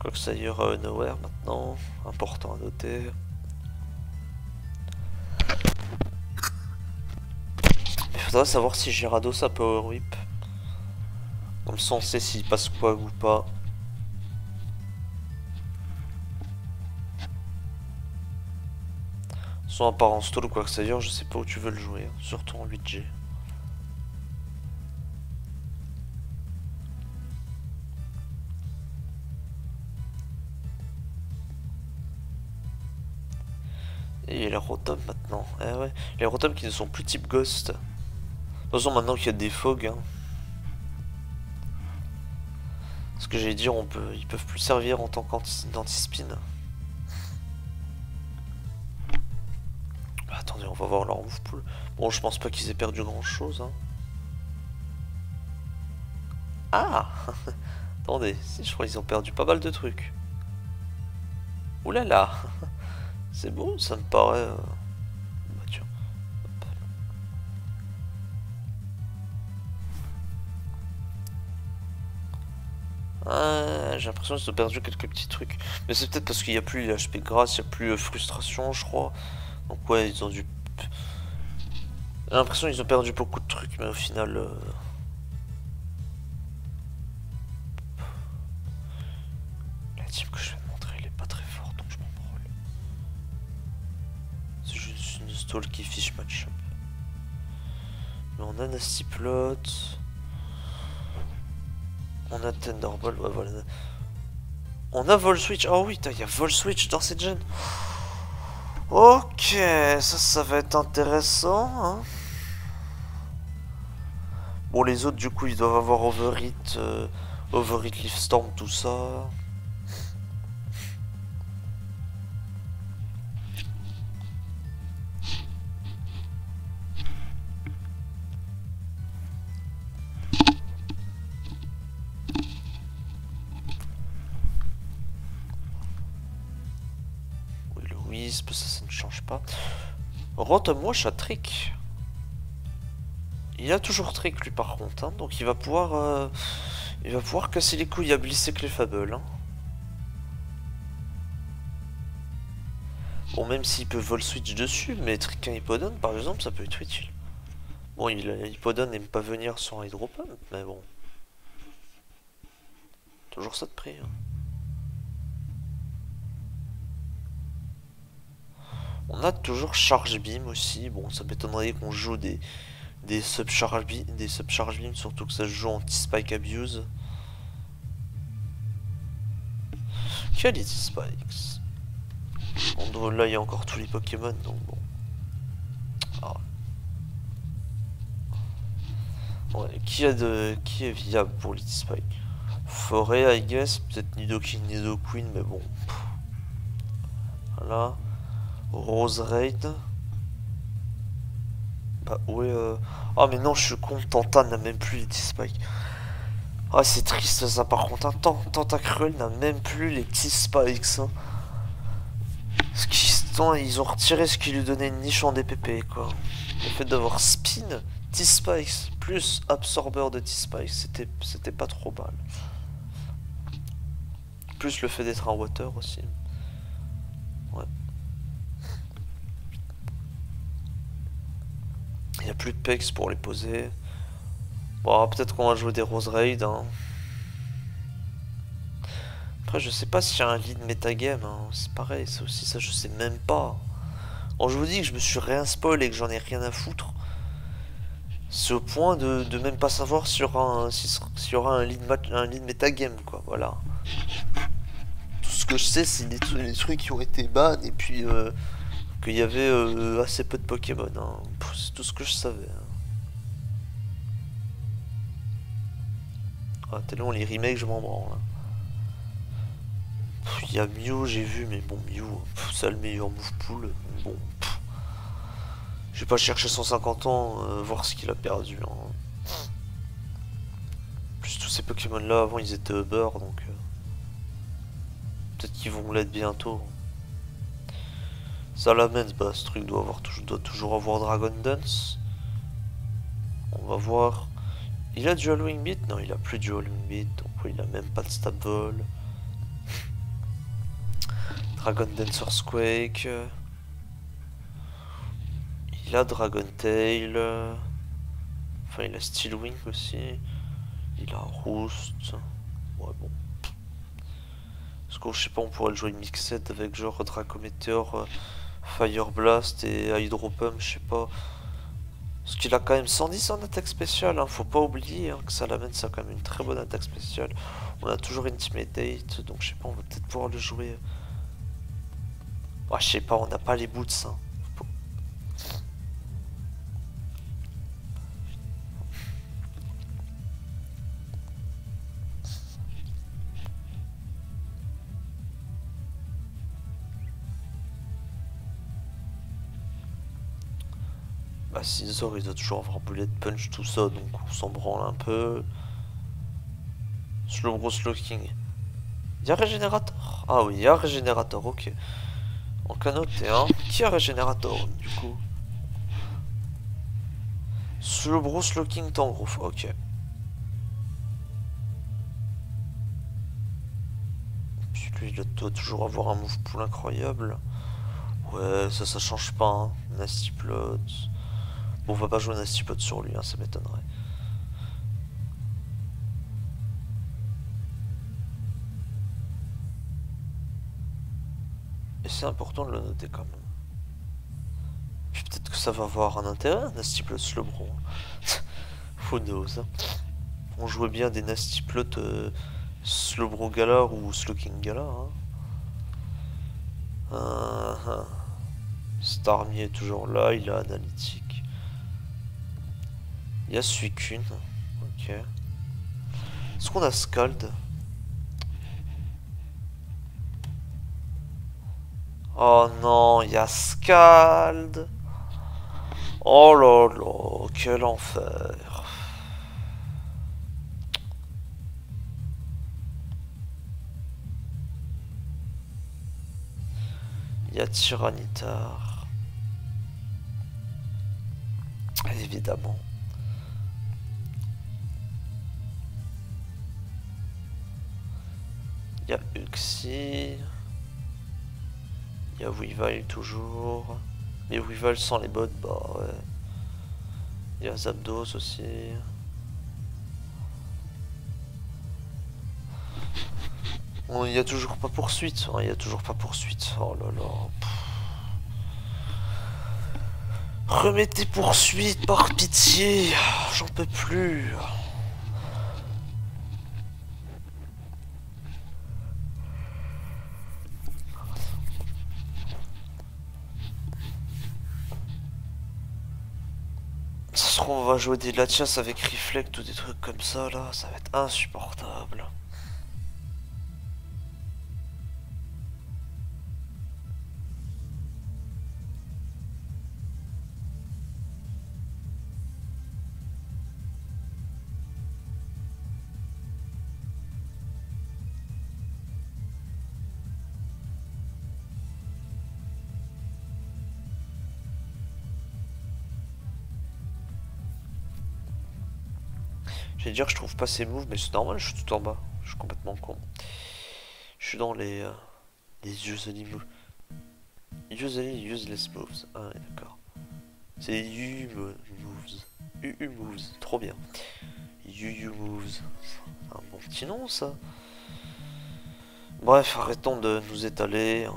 Quoi que ça ira nowhere maintenant. Important à noter. Il faudra savoir si Gyarados a Power Whip. Comme ça on sait s'il passe quoi ou pas. Soit à part en stall ou quoi que ça aille, je sais pas où tu veux le jouer. Hein. Surtout en 8G. Et il y a les Rotom maintenant. Eh ouais. Les Rotom qui ne sont plus type Ghost. De toute façon maintenant qu'il y a des Fog. Hein. Ce que j'allais dire, ils peuvent plus servir en tant qu'anti-spin. Attendez, on va voir leur move pool. Bon, je pense pas qu'ils aient perdu grand chose. Hein. Ah attendez, si je crois qu'ils ont perdu pas mal de trucs. Oulala. C'est bon, ça me paraît... Bah tiens. Ah, j'ai l'impression qu'ils ont perdu quelques petits trucs. Mais c'est peut-être parce qu'il n'y a plus HP grâce, il n'y a plus frustration, je crois. Donc ouais, ils ont dû... J'ai l'impression qu'ils ont perdu beaucoup de trucs, mais au final... La team que je vais te montrer, elle est pas très forte, donc je m'en branle. C'est juste une stall qui fiche match-up. Mais on a Nasty Plot... On a Thunderbolt, ouais voilà. On a Vol Switch, oh oui, il y a Vol Switch dans cette gen. Ok, ça va être intéressant. Hein. Bon, les autres, du coup, ils doivent avoir Overhit, Overhit, Leaf Storm, tout ça. Ça ne change pas. Rotom-Wash a Trick. Il a toujours Trick lui par contre, hein, donc il va pouvoir casser les couilles à Bliss et Clefable. Hein. Bon, même s'il peut Vol Switch dessus, mais Trick un Hippodon par exemple, ça peut être utile. Bon, Hippodon n'aime pas venir sur un Hydro Pump, mais bon. Toujours ça de prix. Hein. On a toujours Charge Beam aussi. Bon, ça m'étonnerait qu'on joue des sub-charge beam, surtout que ça se joue anti-spike abuse. Quel est spikes? Bon, là, il y a encore tous les Pokémon, donc bon. Ah. Ouais, qui est viable pour les spike? Forêt, I guess. Peut-être Nidoking, Nidoqueen, mais bon. Voilà. Rose Raid. Bah ouais ah mais non je suis con, Tanta n'a même plus les petits spikes. Ah c'est triste ça par contre, Tentacruel n'a même plus les petits spikes. Hein. Ils ont retiré ce qui lui donnait une niche en DPP quoi. Le fait d'avoir Spin, T-Spikes plus absorbeur de T-Spikes, c'était pas trop mal. Plus le fait d'être un water aussi. Ouais. Il n'y a plus de pex pour les poser. Bon, peut-être qu'on va jouer des Rose Raid. Hein. Après, je sais pas s'il y a un lead metagame. Hein. C'est pareil, ça aussi, ça je sais même pas. Bon, je vous dis que je me suis rien spoil et que j'en ai rien à foutre. C'est au point de même pas savoir s'il y aura un lead metagame, quoi. Voilà. Tout ce que je sais, c'est les trucs qui ont été ban et puis qu'il y avait assez peu de Pokémon. Hein. C'est tout ce que je savais. Hein. Ah, tellement les remakes, je m'en branle. Hein. Il y a Mew, j'ai vu, mais bon, Mew, c'est le meilleur move pool. Bon, je vais pas chercher 150 ans, voir ce qu'il a perdu. Hein. Plus tous ces Pokémon là, avant ils étaient Uber, donc peut-être qu'ils vont l'être bientôt. Salamence, bah ce truc doit toujours avoir Dragon Dance. On va voir. Il a Dual Wing Beat? Non, il a plus Dual Wing Beat, donc il a même pas de Stab Vol. Dragon Dancer's Quake. Il a Dragon Tail. Enfin, il a Steel Wing aussi. Il a Roost. Ouais, bon. Parce que je sais pas, on pourrait le jouer mixed avec genre Dracometeor, Fire Blast et Hydro Pump, je sais pas. Parce qu'il a quand même 110 en attaque spéciale, hein. Faut pas oublier hein, que Salamence ça a quand même une très bonne attaque spéciale. On a toujours Intimidate, donc je sais pas, on va peut-être pouvoir le jouer. Ouais, je sais pas, on n'a pas les boots. Hein. Bah, Scizor, il doit toujours avoir Bullet Punch, tout ça, donc on s'en branle un peu. Slowbro Slowking. Il y a Régénérateur. Ah oui, il y a Régénérateur, ok. En canoté, hein. Qui a Régénérateur, du coup? Slowbro Slowking Tangrowth, ok. Puis lui, il doit toujours avoir un move pool incroyable. Ouais, ça change pas, hein. Nasty Plot. Bon, on va pas jouer Nasty Plot sur lui, hein, ça m'étonnerait. Et c'est important de le noter quand même. Puis peut-être que ça va avoir un intérêt, Nasty Plot Slowbro. Who knows, hein. On jouait bien des Nasty Plot Slowbro Galar ou Slowking Galar, hein. Starmie est toujours là, il a Analytique. Il y a Suicune. Ok. Est-ce qu'on a Scald? Oh non, il y a Scald. Oh là là, quel enfer. Il y a Tyranitar. Évidemment. Il y a Uxie. Il y a Weavile toujours. Les Weavile sans les bottes, bah ouais. Il y a Zapdos aussi. Il n'y a toujours pas poursuite. Il n'y a toujours pas poursuite. Oh là là. Remettez poursuite par pitié. J'en peux plus. Ça se trouve, on va jouer des Latias avec Reflect ou des trucs comme ça là. Ça va être insupportable. J'allais dire que je trouve pas ces moves, mais c'est normal, je suis tout en bas. Je suis complètement con. Je suis dans les usually moves. Usually useless moves. Ah ouais, d'accord. C'est UU moves. UU moves. Trop bien. UU moves. Un bon petit nom ça. Bref, arrêtons de nous étaler. Hein.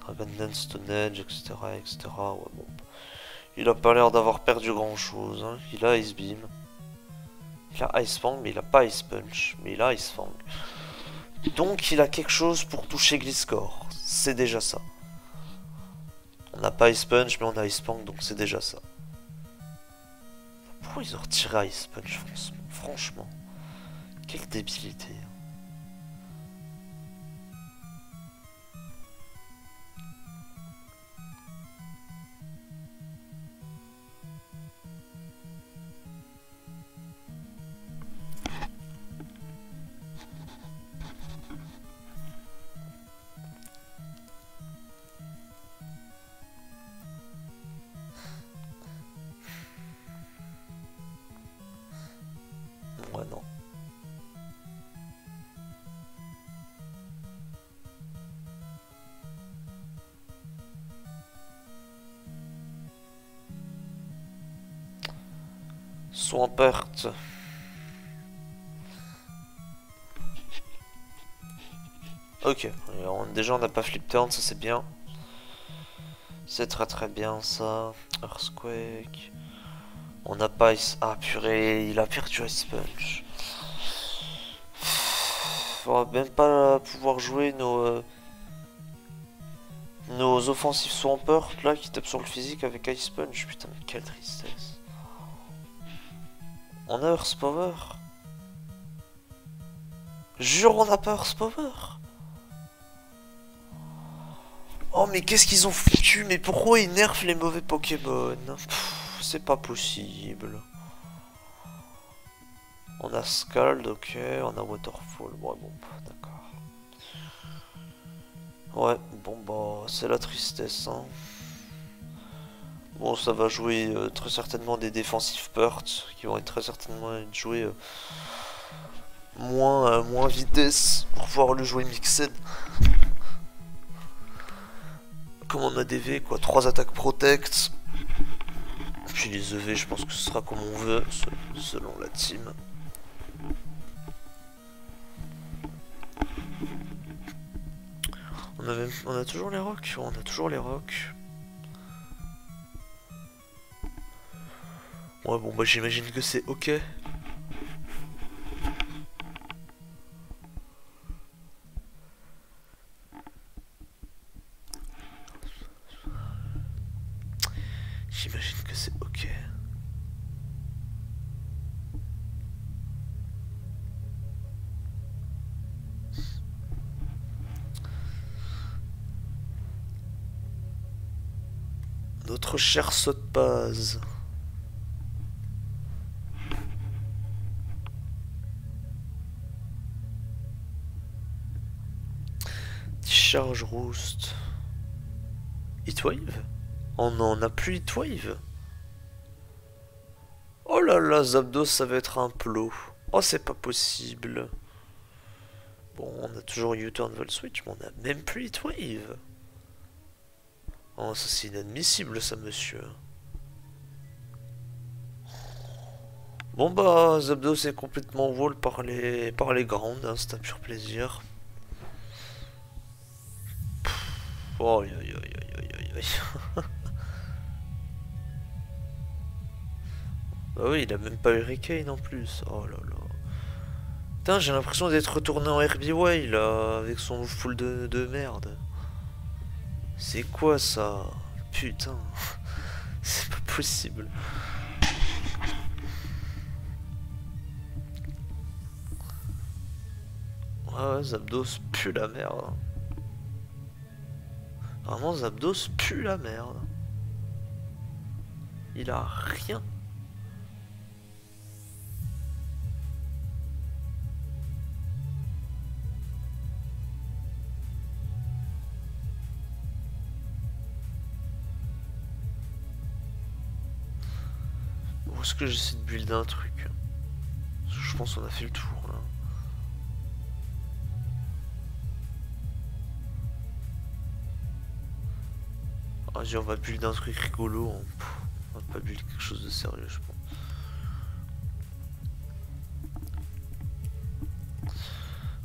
Dragon Dance, Stone Edge, etc. etc. Ouais, bon. Il a pas l'air d'avoir perdu grand chose. Hein. Il a Ice Beam. Il a Ice Fang, mais il a pas Ice Punch. Mais il a Ice Fang. Donc il a quelque chose pour toucher Gliscor. C'est déjà ça. On n'a pas Ice Punch, mais on a Ice Fang, donc c'est déjà ça. Pourquoi ils ont retiré Ice Punch, franchement? Quelle débilité. Ouais, non. Swampert. Ok, déjà on n'a pas Flip Turn, ça c'est bien. C'est très bien ça. Earthquake. On n'a pas Ice... Ah purée, il a perdu Ice Punch. On va même pas pouvoir jouer nos offensifs Swampert là qui tapent sur le physique avec Ice Punch. Putain mais quelle tristesse. On a Earth Power. Jure on n'a pas Earth Power. Oh mais qu'est-ce qu'ils ont foutu? Mais pourquoi ils nerfent les mauvais Pokémon? C'est pas possible. On a Scald, ok, on a Waterfall, ouais bon, d'accord. Ouais, bon bah c'est la tristesse hein. Bon ça va jouer très certainement des défensifs Pert qui vont être très certainement jouer moins vitesse pour pouvoir le jouer mixed. Comme on a des V quoi, 3 attaques protect. Puis les EV je pense que ce sera comme on veut selon la team. On a toujours les rocks, on a toujours les rocks. Ouais bon bah j'imagine que c'est ok. J'imagine que c'est ok. Notre cher saute-base. Charge Roost. Heatwave? Oh non, on n'a plus Heatwave. Oh là là, Zapdos, ça va être un plot. Oh, c'est pas possible. Bon, on a toujours U-Turn Volt Switch, mais on a même plus Heatwave. Oh, ça c'est inadmissible, ça, monsieur. Bon bah, Zapdos est complètement wall par les grandes, hein, c'est un pur plaisir. Oh, aïe aïe aïe aïe aïe aïe. Bah oui, il a même pas Hurricane en plus. Oh là là. Putain, j'ai l'impression d'être retourné en RBY là, avec son full de merde. C'est quoi ça? Putain. C'est pas possible. Ouais, Zapdos pue la merde. Vraiment, Zapdos pue la merde. Il a rien. Où est-ce que j'essaie de builder un truc? Je pense qu'on a fait le tour là. Vas-y, on va builder un truc rigolo. On va pas builder quelque chose de sérieux, je pense.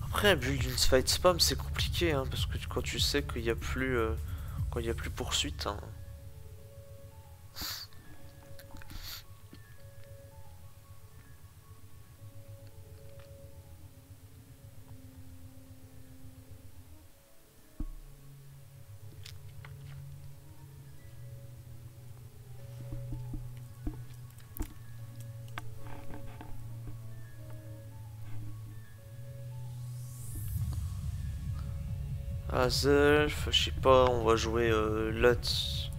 Après, build une fight spam, c'est compliqué, hein, parce que quand tu sais qu'il y a plus, quand il y a plus poursuite. Hein. Azelf, je sais pas, on va jouer Latios,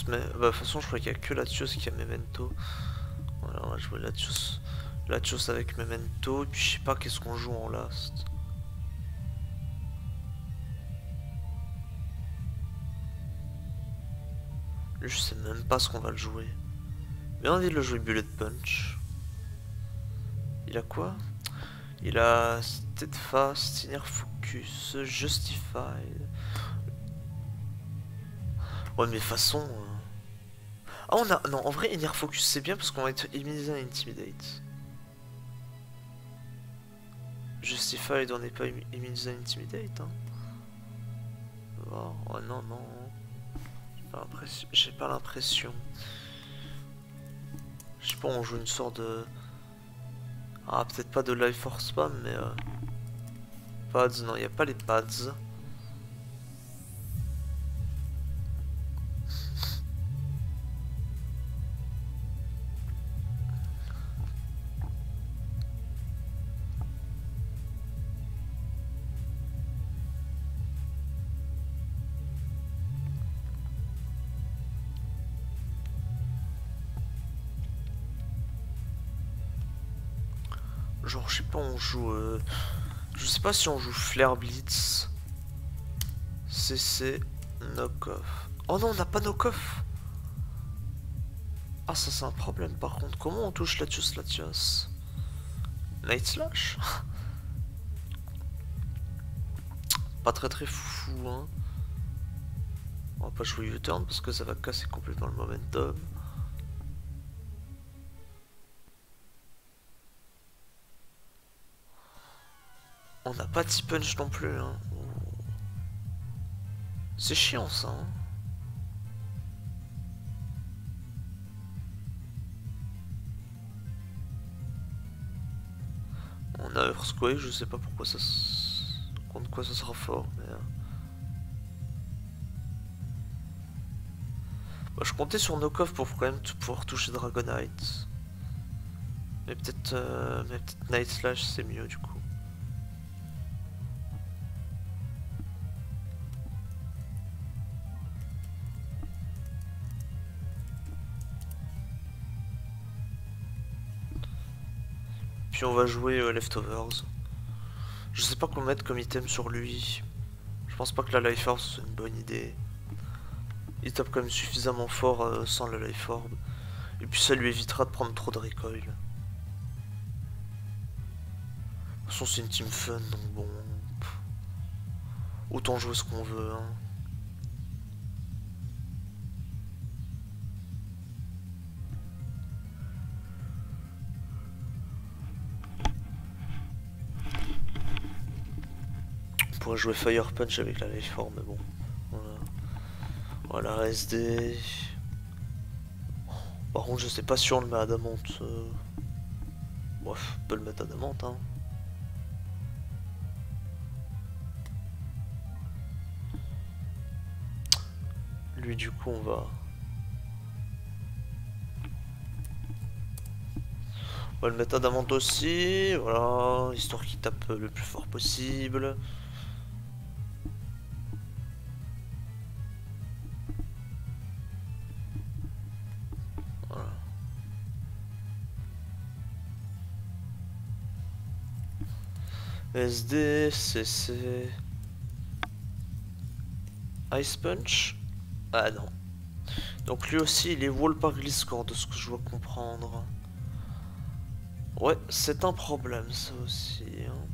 mais bah, de toute façon je crois qu'il y a que Latios qui a Memento. Voilà, on va jouer Latios avec Memento, et puis je sais pas qu'est-ce qu'on joue en last. Lui, je sais même pas ce qu'on va le jouer. Mais on dit de le jouer Bullet Punch. Il a quoi? Il a Steadfast, Inner Focus, Justified. Ouais mais façon... Ah, on a... Non, en vrai, Inner Focus, c'est bien parce qu'on va être immunisé à Intimidate. Justified, on n'est pas immunisé à Intimidate, hein. Oh, non, non. J'ai pas l'impression. Je sais pas, on joue une sorte de... Ah, peut-être pas de Life Force Spam, mais... Pads, non, il n'y a pas les pads. Genre, je sais pas, on joue... Je sais pas si on joue Flare Blitz. CC, Knock-Off. Oh non, on n'a pas Knock-Off. Ah, ça c'est un problème par contre. Comment on touche Latios Latios? Night Slash? Pas très très fou, hein. On va pas jouer U-Turn parce que ça va casser complètement le momentum. On n'a pas T-Punch non plus, hein. C'est chiant ça, hein. On a Earthquake, je sais pas pourquoi ça... Contre quoi ça sera fort, mais... Bah, je comptais sur Knock-Off pour quand même pouvoir toucher Dragonite. Mais peut-être Night Slash c'est mieux du coup. Puis on va jouer Leftovers. Je sais pas quoi mettre comme item sur lui. Je pense pas que la Life Force c'est une bonne idée. Il tape quand même suffisamment fort sans la Life Orb. Et puis ça lui évitera de prendre trop de recoil. De toute façon c'est une team fun donc bon. Autant jouer ce qu'on veut, hein. On pourrait jouer Fire Punch avec la Life Orb mais bon. Voilà, SD. Par contre, je sais pas si on le met à Adamant. Bref, on peut le mettre à Adamant, hein. Lui, du coup, on va le mettre à Adamant aussi. Voilà, histoire qu'il tape le plus fort possible. SD, CC... Ice Punch? Ah non. Donc lui aussi il est wall par Gliscor de ce que je dois comprendre. Ouais, c'est un problème ça aussi, hein.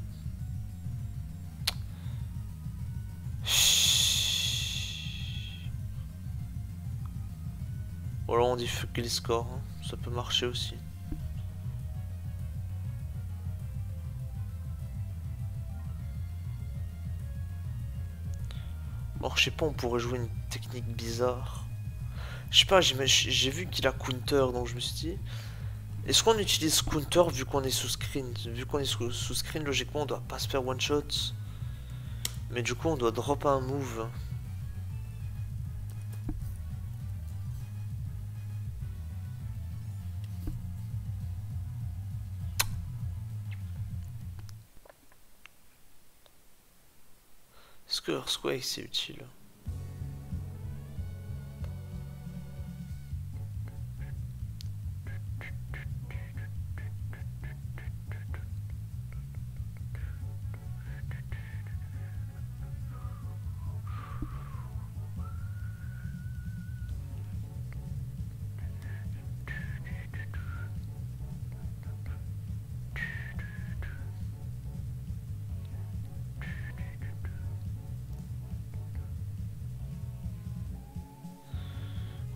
Voilà, on dit Gliscor, hein. Ça peut marcher aussi. Alors je sais pas, on pourrait jouer une technique bizarre. Je sais pas, j'ai vu qu'il a counter, donc je me suis dit... Est-ce qu'on utilise counter vu qu'on est sous screen? Vu qu'on est sous screen, logiquement on doit pas se faire one shot. Mais du coup on doit drop un move. Est-ce que Earthquake c'est utile?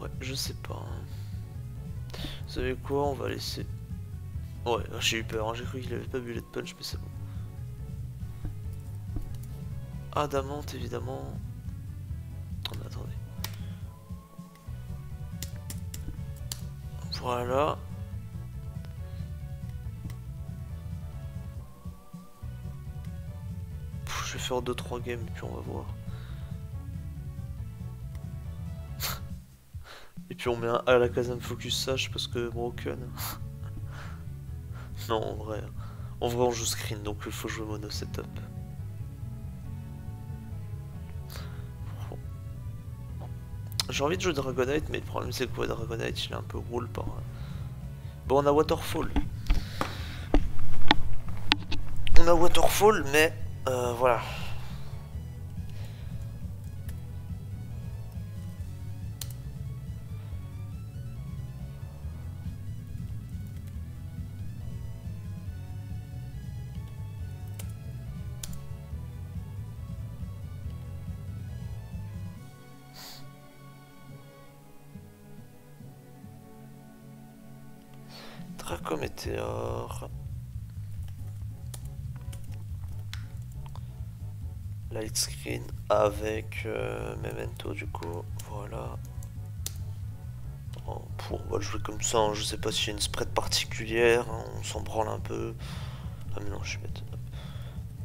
Ouais, je sais pas, hein. savez quoi, on va laisser... Ouais, j'ai eu peur, hein. J'ai cru qu'il avait pas bullet punch, mais c'est bon. Adamante, évidemment. Oh, mais attendez. Voilà. Je vais faire 2-3 games, et puis on va voir. Et puis on met un à la Kazam Focus Sage parce que broken. Non, en vrai. En vrai, on joue screen, donc il faut jouer mono setup. J'ai envie de jouer Dragonite, mais le problème c'est que pour Dragonite, il est un peu roule par... Bon, on a Waterfall. On a Waterfall, mais... voilà. Dracométéor. Light screen avec Memento du coup, voilà. Oh, on va le jouer comme ça, hein. Je sais pas s'il y a une spread particulière, hein. On s'en branle un peu. Ah mais non, je vais mettre...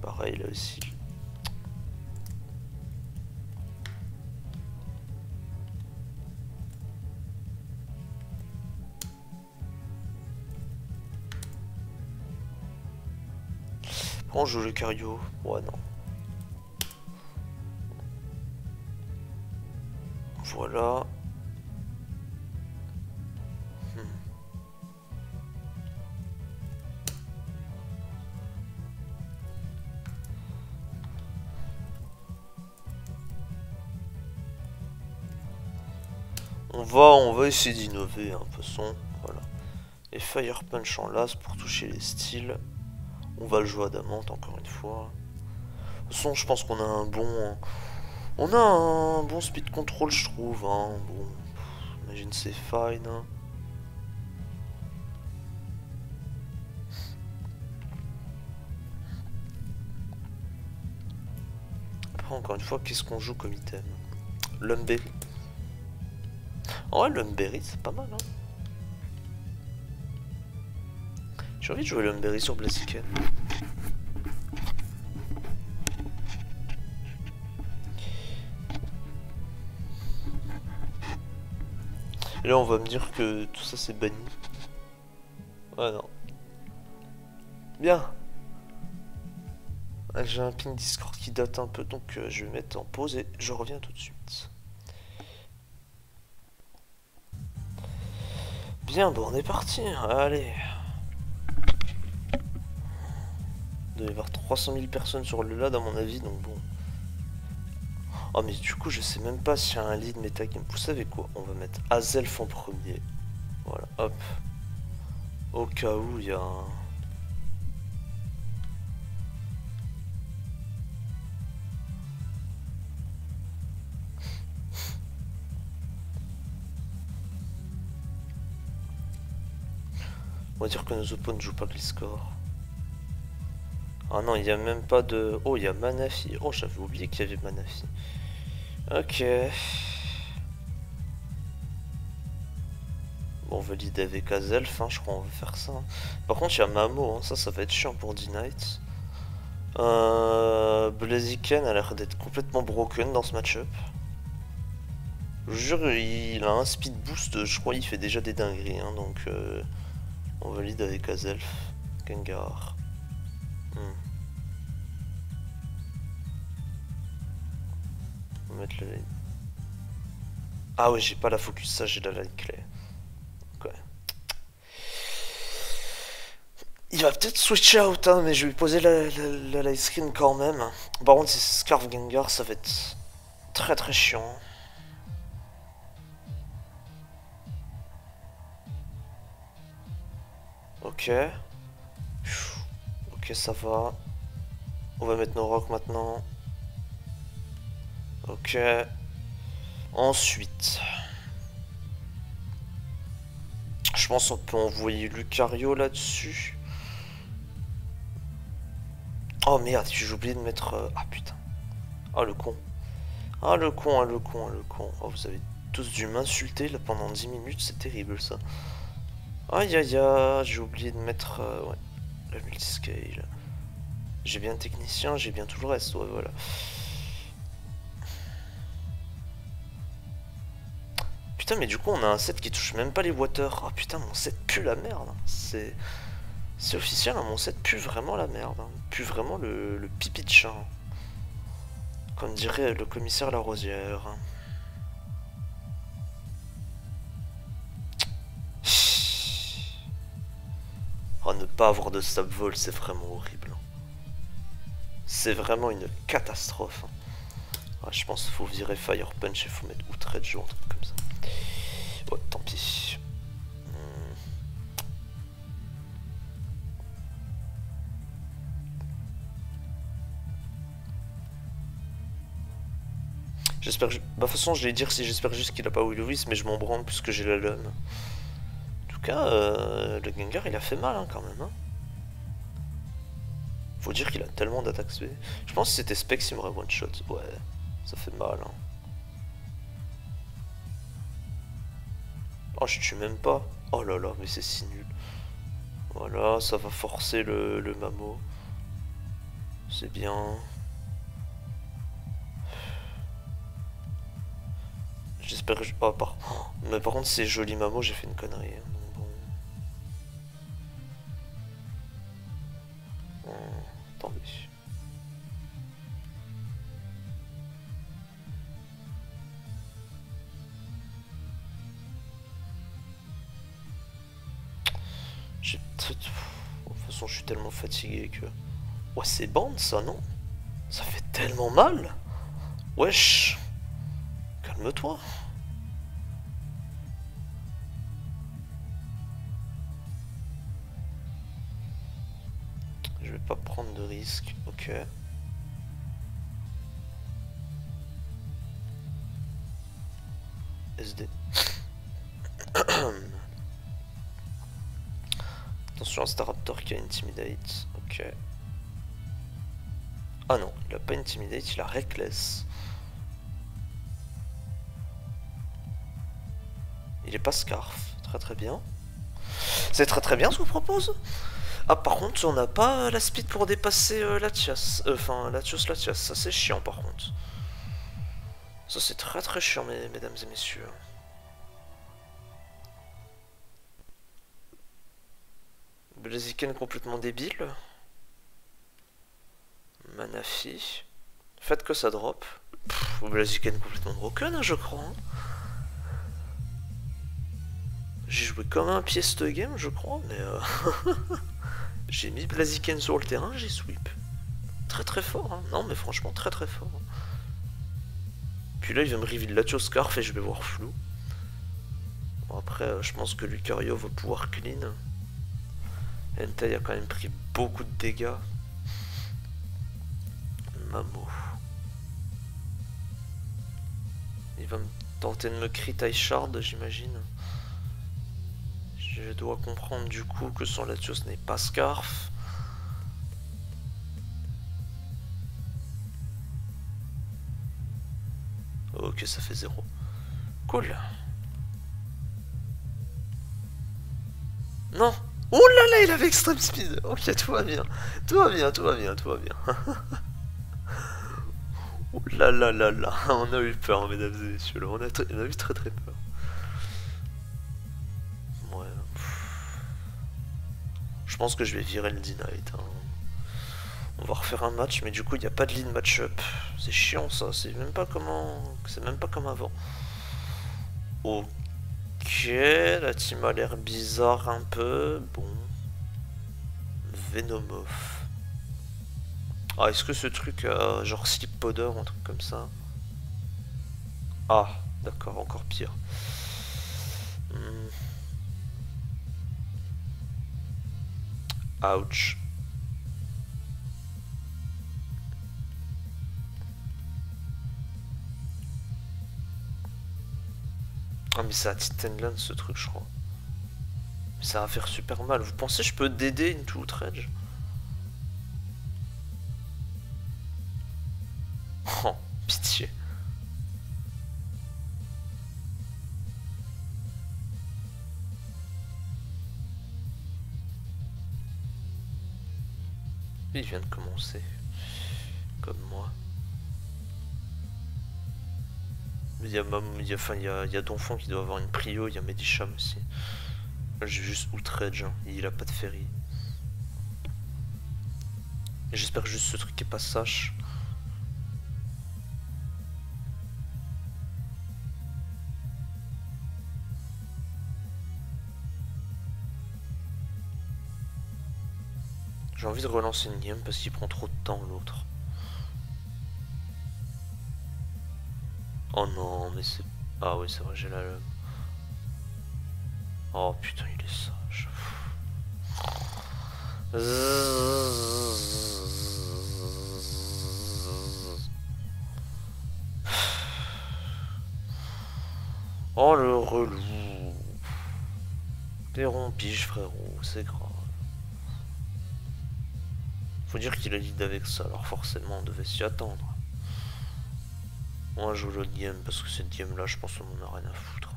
Pareil là aussi. On joue le Cario, ouais non. Voilà. On va essayer d'innover, hein, de toute façon. Voilà. Et Fire Punch en las pour toucher les styles. On va le jouer à Adamante encore une fois. De toute façon, je pense qu'on a un bon... On a un bon speed control, je trouve. Hein. Bon, imagine c'est fine. Hein. Après, encore une fois, qu'est-ce qu'on joue comme item? Lumberry. En vrai, Lumberry, c'est pas mal. Hein. J'ai envie de jouer Lumberry sur Blaziken. Et là, on va me dire que tout ça, c'est banni. Ouais, non. Bien. J'ai un ping Discord qui date un peu, donc je vais mettre en pause et je reviens tout de suite. Bien, bon, on est parti. Allez. Il doit y avoir 300 000 personnes sur le LAD à mon avis, donc bon. Oh mais du coup je sais même pas s'il y a un lead metagame. Vous savez quoi? On va mettre Azelf en premier. Voilà, hop. Au cas où il y a un... On va dire que nos opponents ne jouent pas Gliscor. Ah non, il n'y a même pas de... Oh, il y a Manafi. Oh, j'avais oublié qu'il y avait Manafi. Ok. Bon, on va lead avec Azelf, hein, je crois qu'on va faire ça. Par contre, il y a Mamo, hein, ça va être chiant pour D-Knight. Blaziken a l'air d'être complètement broken dans ce match-up. Je vous jure, il a un speed boost, je crois qu'il fait déjà des dingueries, hein, donc on va lead avec Azelf, Gengar. On va mettre le... Ah ouais, j'ai pas la focus, ça j'ai la light clé. Ok. Il va peut-être switch out, hein, mais je vais lui poser la light screen quand même. Par contre, si c'est Scarf Gengar, ça va être très très chiant. Ok. Ok, ça va. On va mettre nos rocks maintenant. Ok. Ensuite. Je Je pense qu'on peut envoyer Lucario là-dessus. Oh merde, j'ai oublié de mettre... Ah putain. Ah le con. Ah le con, ah le con, ah le con. Oh, vous avez tous dû m'insulter là pendant 10 minutes, c'est terrible ça. Aïe aïe aïe, j'ai oublié de mettre... ouais, la multiscale. J'ai bien le technicien, j'ai bien tout le reste, ouais voilà. Putain mais du coup on a un set qui touche même pas les water. Ah putain mon set pue la merde. C'est officiel, hein, mon set pue vraiment la merde. Hein. Pue vraiment le pipi de chat. Comme dirait le commissaire Larosière. Oh, ne pas avoir de stab vol, c'est vraiment horrible. C'est vraiment une catastrophe. Ah, je pense qu'il faut virer Fire Punch et il faut mettre Outrage ou un truc comme ça. Ouais, tant pis. J'espère que... Bah, de toute façon, je vais dire si j'espère juste qu'il a pas Will Lewis, mais je m'en branle puisque j'ai la lune. En tout cas, le Gengar, il a fait mal hein, quand même. Hein. Faut dire qu'il a tellement d'attaques SP. Je pense que si c'était Specs, il m'aurait one-shot. Ouais, ça fait mal. Hein. Oh, je tue même pas. Oh là là, mais c'est si nul. Voilà, ça va forcer le Mamo. C'est bien. J'espère que je... Oh, mais par contre, c'est joli Mamo, j'ai fait une connerie. Hein, donc bon. Attendez. J'ai peut-être... De toute façon, je suis tellement fatigué que... Ouais, c'est bande, ça, non? Ça fait tellement mal. Wesh. Calme-toi. Je vais pas prendre de risque. Ok. SD. Attention, un Staraptor qui a Intimidate. Ok. Ah non, il a pas Intimidate, il a Reckless. Il est pas Scarf. Très très bien. C'est très très bien ce qu'on propose. Ah par contre, on n'a pas la speed pour dépasser Latias. Enfin, Latios. Ça c'est chiant par contre. Ça c'est très très chiant, mesdames et messieurs. Blaziken complètement débile. Manafi. Faites que ça drop. Blaziken complètement broken, hein, je crois. Hein. J'ai joué comme un pièce de game, je crois, mais j'ai mis Blaziken sur le terrain, j'ai sweep. Très très fort, hein. Non mais franchement très très fort. Puis là il va me reveal Latios Scarf et je vais voir flou. Bon, après je pense que Lucario va pouvoir clean. Entei a quand même pris beaucoup de dégâts. Mamo. Il va me tenter de me crit Ice Shard, j'imagine. Je dois comprendre du coup que son Latios n'est pas Scarf. Ok, ça fait 0. Cool. Non. Oh là là, il avait extreme speed. Ok, tout va bien. Tout va bien. Oh là là là là. On a eu peur, mesdames et messieurs. Là. On a eu très très peur. Ouais. Je pense que je vais virer le D-Knight. Hein. On va refaire un match, mais du coup, il n'y a pas de lead match-up. C'est chiant ça. C'est même pas comme avant. Ok, la team a l'air bizarre un peu. Bon. Venomoth. Ah, est-ce que ce truc a genre Sleep Powder ou un truc comme ça? Ah, d'accord, encore pire. Ouch. Ah mais c'est à Titanland ce truc je crois. Ça va faire super mal. Vous pensez que je peux DD into outrage? Oh, pitié. Il vient de commencer. Comme moi. Il y a Donfon qui doit avoir une prio, il y a Medicham aussi. J'ai juste outrage, hein. Il a pas de ferry. J'espère juste ce truc est pas sache. J'ai envie de relancer une game parce qu'il prend trop de temps l'autre. Oh non, mais c'est... Ah oui, c'est vrai, j'ai la lame. Oh putain, il est sage. Oh le relou. T'es rompige frérot, c'est grave. Faut dire qu'il a lead avec ça, alors forcément on devait s'y attendre. Moi je joue l'autre game parce que cette game là je pense qu'on en a rien à foutre.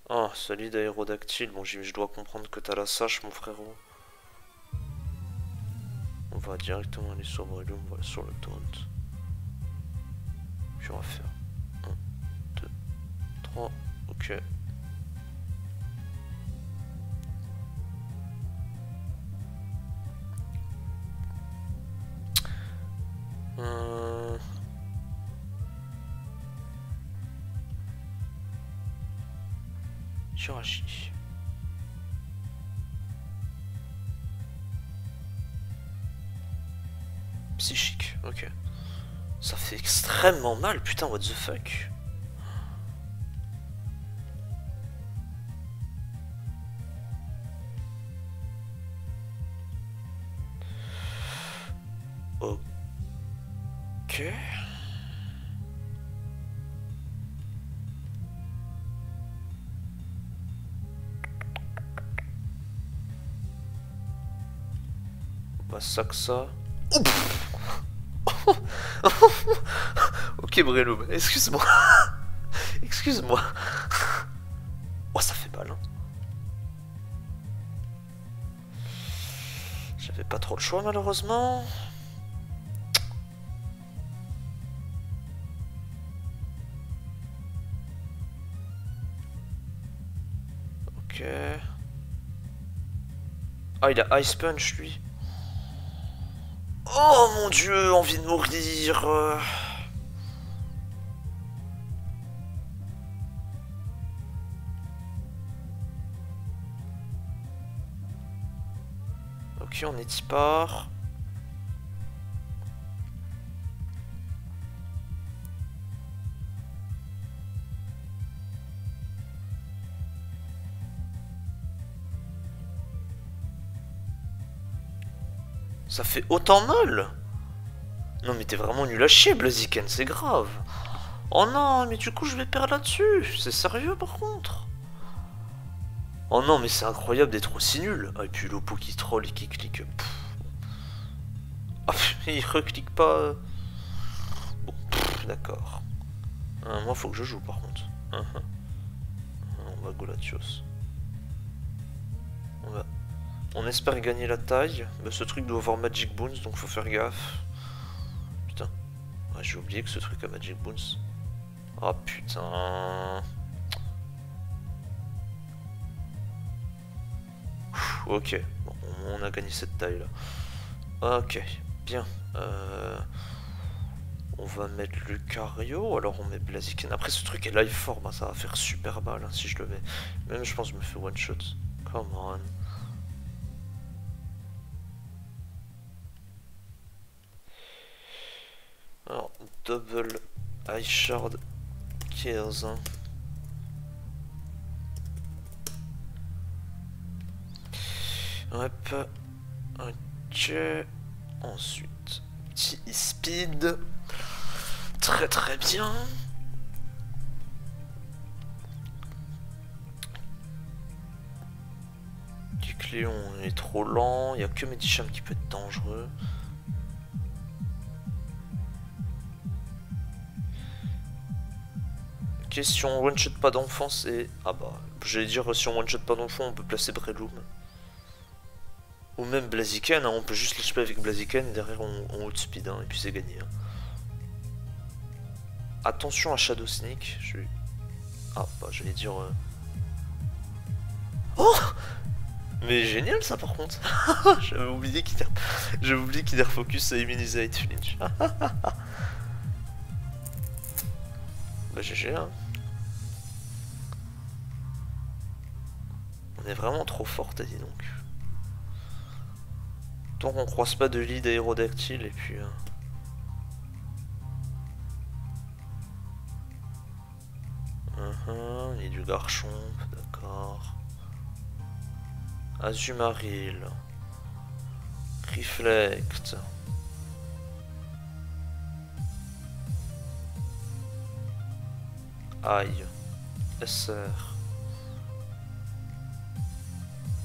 Ah, salut d'aérodactyle, bon je dois comprendre que t'as la sache mon frérot. On va directement aller sur Brelum, voilà sur le taunt. Puis on va faire 1, 2, 3, ok. Jirachi. Psychique, ok. Ça fait extrêmement mal, putain, what the fuck. Ok. Bah ça que ça. Ok Breloum, excuse-moi. Excuse-moi. Oh ça fait mal hein. J'avais pas trop le choix malheureusement. Ok. Ah il a Ice Punch lui. Oh mon dieu, envie de mourir. Ok, on est part. Ça fait autant mal. Non mais t'es vraiment nul à chier Blaziken, c'est grave. Oh non, mais du coup je vais perdre là-dessus. C'est sérieux par contre. Oh non, mais c'est incroyable d'être aussi nul. Ah, et puis Lopo qui troll et qui clique. Ah, il reclique pas. Bon, d'accord. Moi, faut que je joue par contre. On va go Latios. On espère gagner la taille. Mais ce truc doit avoir Magic Boons, donc faut faire gaffe. Putain. Ouais, j'ai oublié que ce truc a Magic Boons. Ah putain. Ok, bon, on a gagné cette taille là. Ok, bien. On va mettre Lucario, alors on met Blaziken. Après ce truc est live form, hein, ça va faire super mal hein, si je le mets. Même je pense que je me fais one shot. Come on. Alors, double Ice Shard 15. Hop. Ok. Ensuite, petit speed. Très très bien. Cléon est trop lent. Il n'y a que Medicham qui peut être dangereux. Ok, si on one-shot pas d'enfant, c'est... Ah bah, j'allais dire, si on one-shot pas d'enfant, on peut placer Breloom. Ou même Blaziken, hein, on peut juste l'HP avec Blaziken, et derrière on outspeed, hein, et puis c'est gagné. Hein. Attention à Shadow Sneak. Ah bah j'allais dire... Oh, mais génial ça par contre. J'avais oublié qu'il refocus à Immunizate Flinch. Bah GG hein. On est vraiment trop fort, t'as dit donc. Tant qu'on croise pas de lead aérodactyle et puis... il y a du Garchomp, d'accord. Azumarill. Reflect. Aïe. SR.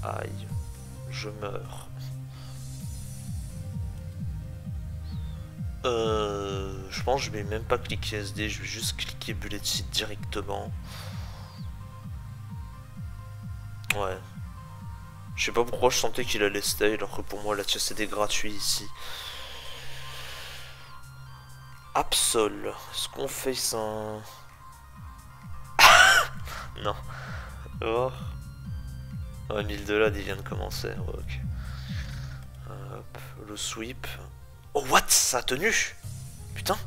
Aïe. Je meurs. Je pense que je vais même pas cliquer SD, je vais juste cliquer Bullet Seed directement. Ouais. Je sais pas pourquoi je sentais qu'il allait stay, alors que pour moi la chasse était gratuit ici. Absol. Est-ce qu'on fait ça? Non. Oh. Ouais, 1000 de il vient de commencer. Ouais, ok. Hop, le sweep. Oh, what? Ça a tenu? Putain.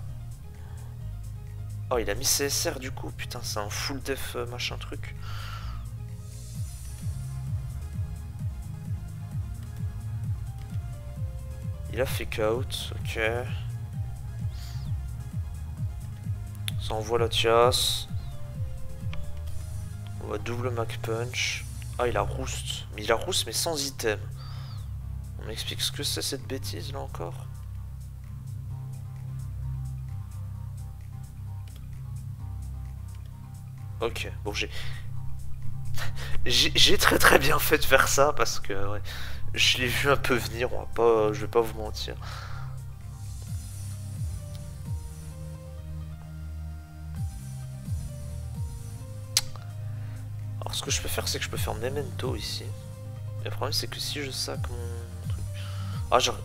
Oh, il a mis CSR du coup. Putain, c'est un full def machin truc. Il a fake out, ok. Ça envoie la chasse. On va double Mac Punch. Ah, il a Roost. Mais il a Roost, mais sans item. On m'explique ce que c'est cette bêtise là encore. Ok, bon j'ai... J'ai très bien fait de faire ça parce que ouais, je l'ai vu un peu venir, on va pas, je vais pas vous mentir. Alors ce que je peux faire c'est que je peux faire Memento ici. Et le problème c'est que si je sac mon truc... Ah j'aurais...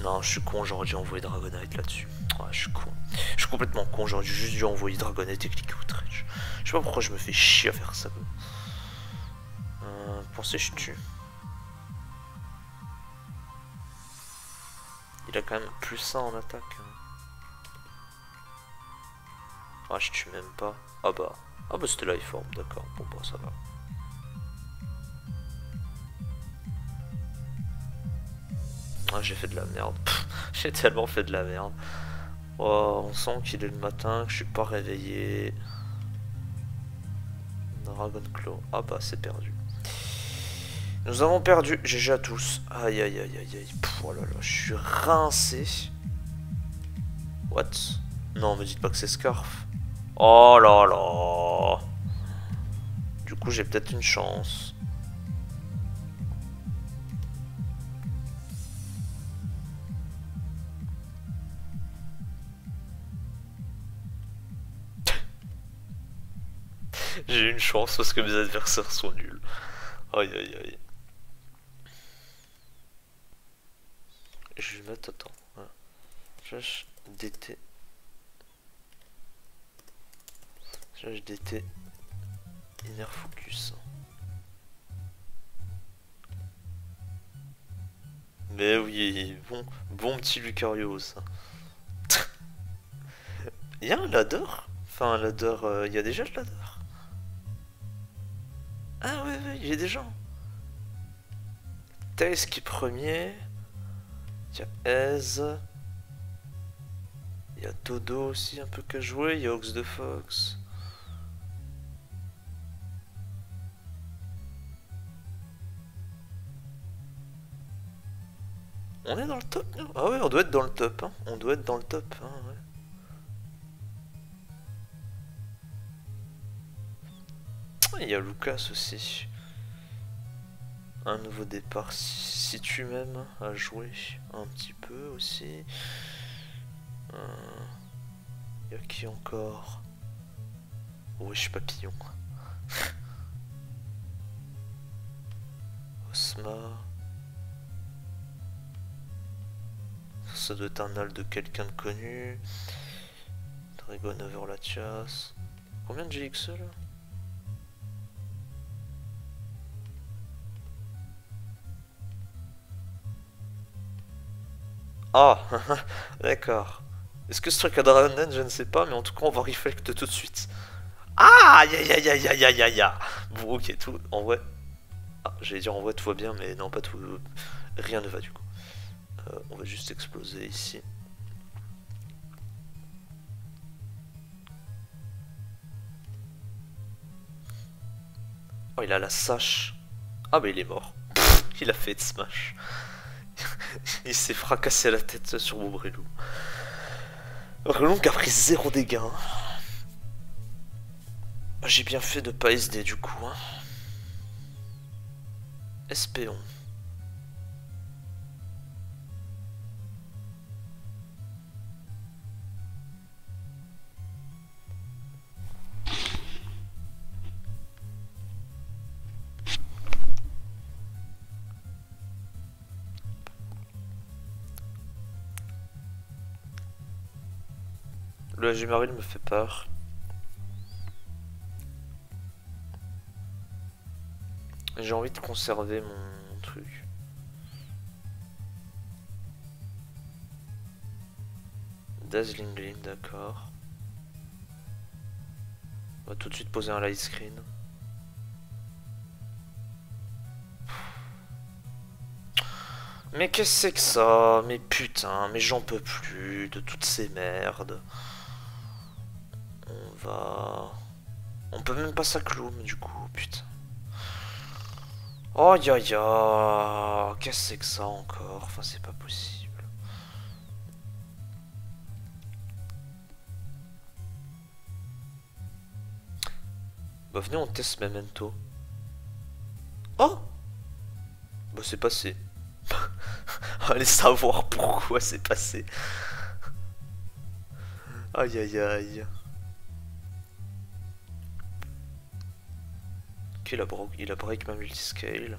Non je suis con, j'aurais dû envoyer Dragonite là-dessus. Ouais, je suis con. Je suis complètement con, j'aurais juste dû envoyer Dragonite et cliquer Outrage. Je sais pas pourquoi je me fais chier à faire ça. Pensez je tue. Il a quand même plus 1 en attaque. Ah je tue même pas. Ah bah c'était Lifeform, d'accord. Bon bah ça va. Ah j'ai fait de la merde. J'ai tellement fait de la merde. Oh, on sent qu'il est le matin, que je suis pas réveillé. Dragon Claw. Ah bah c'est perdu. Nous avons perdu. GG à tous. Aïe aïe aïe aïe aïe. Oh là là, je suis rincé. What? Non, me dites pas que c'est Scarf. Oh là là. Du coup, j'ai peut-être une chance. J'ai une chance parce que mes adversaires sont nuls. Aïe aïe aïe. Je vais mettre, attends. Voilà. Slash DT. Slash DT. Inner focus. Mais oui, bon petit Lucario ça. Il y a un ladder? Enfin, un ladder, il y a déjà le ladder. Ah ouais, il y a des gens. Tails qui est premier. Il y a Ez. Il y a Dodo aussi un peu qu'à jouer. Il y a Ox de Fox. On est dans le top, nous? Ah ouais, on doit être dans le top. Hein. On doit être dans le top. Hein, ouais. Il y a Lucas aussi. Un nouveau départ si tu m'aimes à jouer un petit peu aussi. Y a qui encore? Oui, je suis papillon. Osma. Ça doit être un al de quelqu'un de connu. Dragon over la chasse. Combien de GXE là? Ah, d'accord. Est-ce que ce truc a Dragon, je ne sais pas, mais en tout cas on va reflect tout de suite. Ah, aïe aïe aïe aïe aïe aïe aïe. Bon, ok, tout, en vrai. Ah, j'allais dire en vrai tout va bien, mais non, pas tout. Rien ne va du coup. On va juste exploser ici. Oh, il a la sache. Ah, bah il est mort. Il a fait de smash. Il s'est fracassé la tête sur mon Brelou. Relon qui a pris 0 dégâts. J'ai bien fait de pas SD du coup. Hein. Espéon. Le Agimaril me fait peur. J'ai envie de conserver mon truc. Dazzling Gleam, d'accord. On va tout de suite poser un light screen. Mais qu'est-ce que c'est que ça? Mais putain, mais j'en peux plus de toutes ces merdes. On va... On peut même pas s'accloumer du coup, putain. Oh ya ya, qu'est-ce que c'est que ça encore? Enfin, c'est pas possible. Bah venez, on teste Memento. Oh! Bah c'est passé. Allez savoir pourquoi c'est passé. Aïe aïe aïe. Ok, il a break ma multiscale.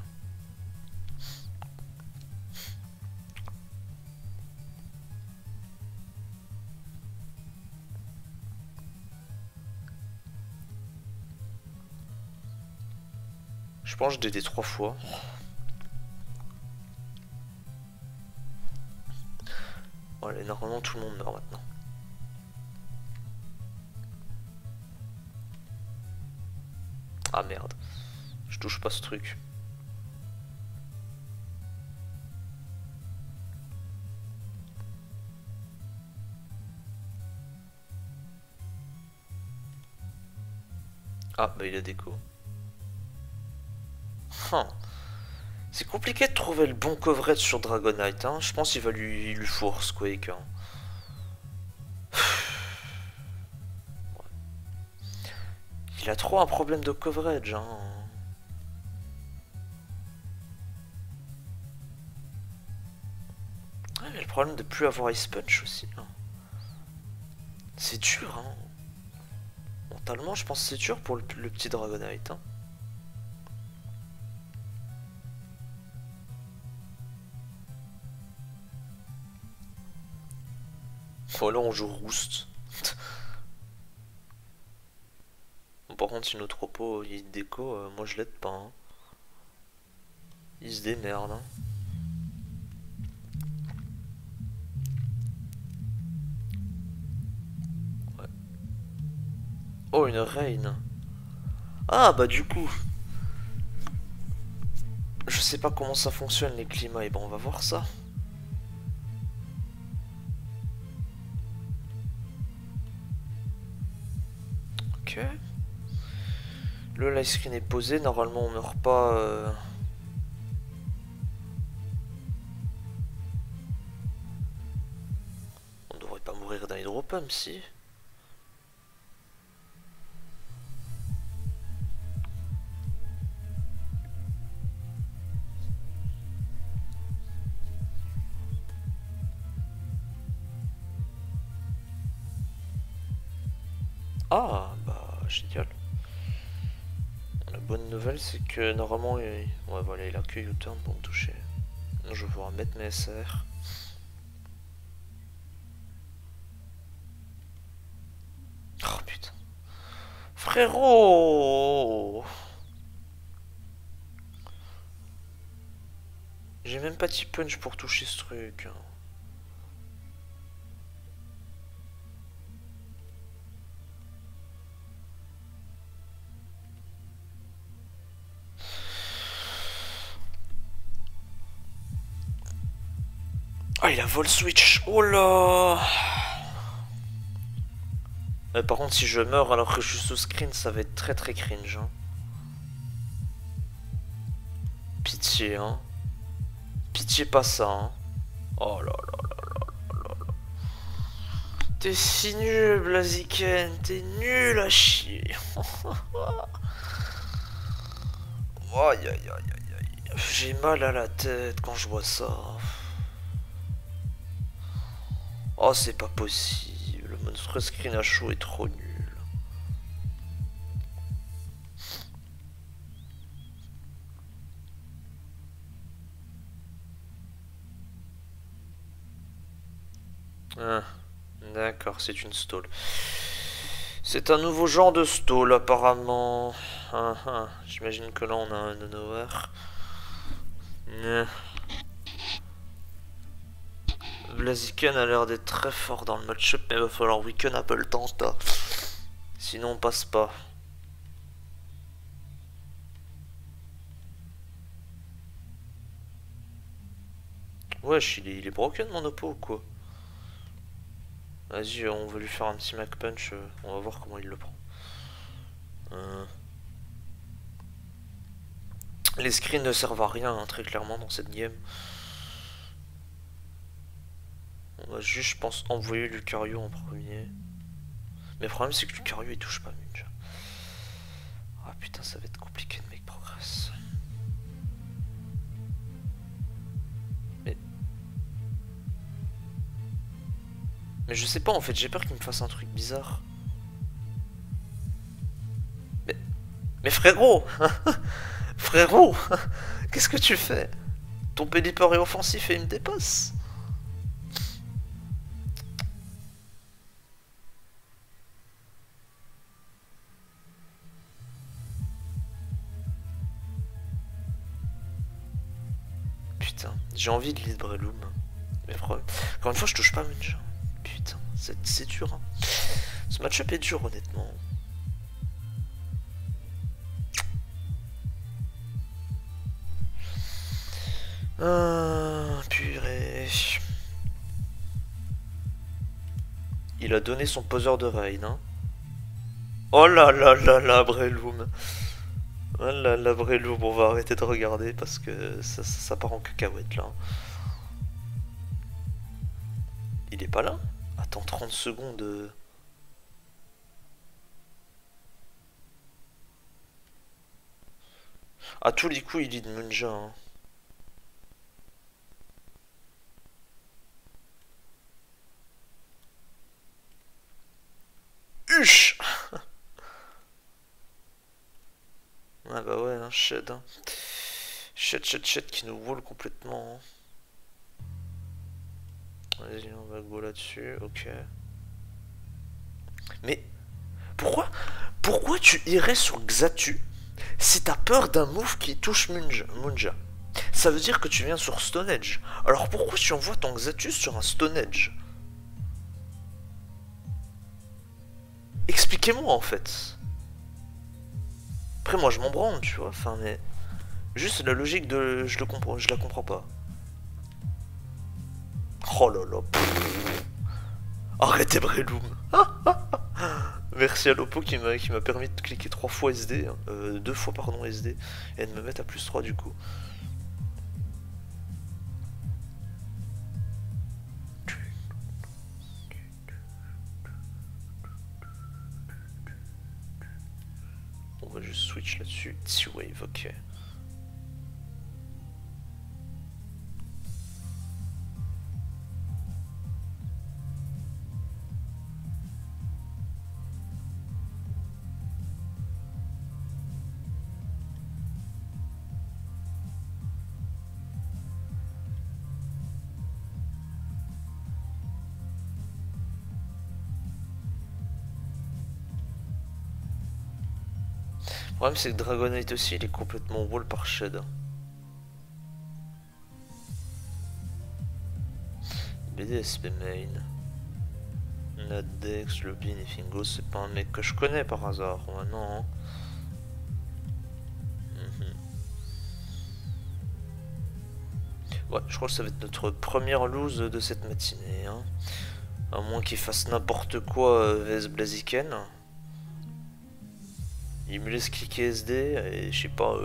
Je pense que je DD 3 fois. Bon, allez, normalement tout le monde meurt maintenant. Ah merde. Je touche pas ce truc. Ah bah il a déco. Huh. C'est compliqué de trouver le bon coverage sur Dragonite, hein. Je pense qu'il va lui force Quake. Hein. Il a trop un problème de coverage, hein. Ouais, mais le problème de plus avoir Ice Punch aussi. Hein. C'est dur, hein. Mentalement, je pense que c'est dur pour le petit Dragonite. Hein. Voilà, on joue Roost. Par contre, si notre repos il déco, moi je l'aide pas. Hein. Il se démerde. Hein. Ouais. Oh, une reine. Ah, bah du coup. Je sais pas comment ça fonctionne les climats, et ben on va voir ça. Ok. Le live screen est posé, normalement on meurt pas. On devrait pas mourir d'un hydropump si. Ah, bah, génial. La bonne nouvelle, c'est que normalement, ouais, voilà, il a que U-turn pour me toucher. Je vais pouvoir mettre mes SR. Oh putain. Frérot! J'ai même pas de punch pour toucher ce truc. Ah, il a vol switch. Oh là! Par contre, si je meurs alors que je suis sous screen, ça va être très très cringe. Hein. Pitié, hein. Pitié pas ça, hein. Oh là là. T'es si nul, Blaziken. T'es nul à chier. Aïe aïe aïe aïe aïe. J'ai mal à la tête quand je vois ça. Oh, c'est pas possible. Le monstre screen à chaud est trop nul. Ah, d'accord, c'est une stall. C'est un nouveau genre de stall apparemment. Ah, ah. J'imagine que là on a un nowhere. Blaziken a l'air d'être très fort dans le match-up, mais il va falloir weaken un peu le temps, ça. Sinon on passe pas. Wesh, il est broken mon oppo ou quoi? Vas-y, on va lui faire un petit Mac Punch, on va voir comment il le prend. Les screens ne servent à rien, hein, très clairement, dans cette game. On va juste, je pense, envoyer Lucario en premier. Mais le problème, c'est que Lucario, il touche pas Ninja. Ah putain, ça va être compliqué de make progress. Mais je sais pas, en fait, j'ai peur qu'il me fasse un truc bizarre. Mais frérot frérot qu'est-ce que tu fais? Ton Pelipper est offensif et il me dépasse. Putain, j'ai envie de lead Breloom. Mais problème. Encore une fois, je touche pas Munja. Putain, c'est dur. Hein. Ce match-up est dur, honnêtement. Ah, purée. Il a donné son poseur de raid, hein. Oh là là là là, Breloom. Oh là là, Breloom, on va arrêter de regarder parce que ça part en cacahuète là. Il est pas là? Attends 30 secondes. À tous les coups, il lead Munja. Hein. Huch. Ah bah ouais, hein, Shed. Hein. Shed qui nous wall complètement. Vas-y, on va go là-dessus, ok. Mais pourquoi tu irais sur Xatu si t'as peur d'un move qui touche Munja? Ça veut dire que tu viens sur Stone Edge. Alors pourquoi tu envoies ton Xatu sur un Stone Edge? Expliquez-moi en fait. Après moi je m'en branle, tu vois, enfin mais... Juste la logique de... Je la comprends pas. Oh là là. Arrêtez Breloom. Merci à Lopo qui m'a permis de cliquer 3 fois SD, hein, 2 fois pardon SD, et de me mettre à plus 3 du coup. On va juste switch là-dessus. T-Wave, ok. problème c'est que Dragonite aussi il est complètement wall par Shed. BDSP main. Nadex, Lobin et Fingo, c'est pas un mec que je connais par hasard. Ouais, non. Hein. Ouais, je crois que ça va être notre première lose de cette matinée. Hein. À moins qu'il fasse n'importe quoi vs Blaziken. Il me laisse cliquer SD et je sais pas,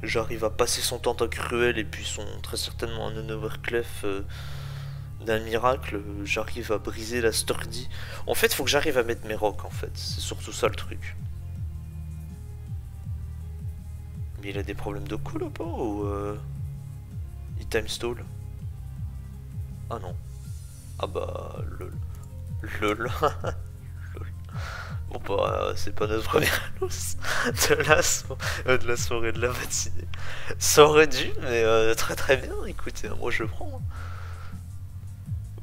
j'arrive à passer son tentacruel et puis son très certainement un Unoverclef d'un miracle, j'arrive à briser la sturdy. En fait, faut que j'arrive à mettre mes rocs en fait, c'est surtout ça le truc. Mais il a des problèmes de cool ou pas ou il time stall? Ah non. Ah bah lol. Lol. Bon bah c'est pas notre première loose de la soirée de la matinée. Ça aurait dû, mais très très bien, écoutez, moi je le prends.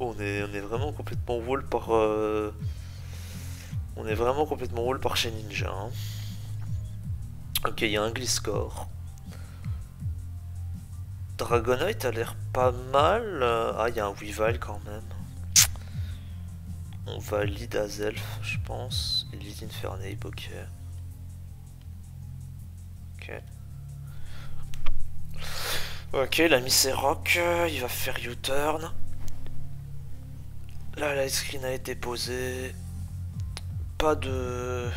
On est vraiment complètement wall par... On est vraiment complètement wall par chez Ninja. Hein. Ok, il y a un Gliscor. Dragonite a l'air pas mal. Ah, il y a un Weavile quand même. On va lead Azelf, je pense. Et lead Infernape, ok. Ok. Ok, il a mis ses rocks. Il va faire U-turn. La light screen a été posée. Pas de...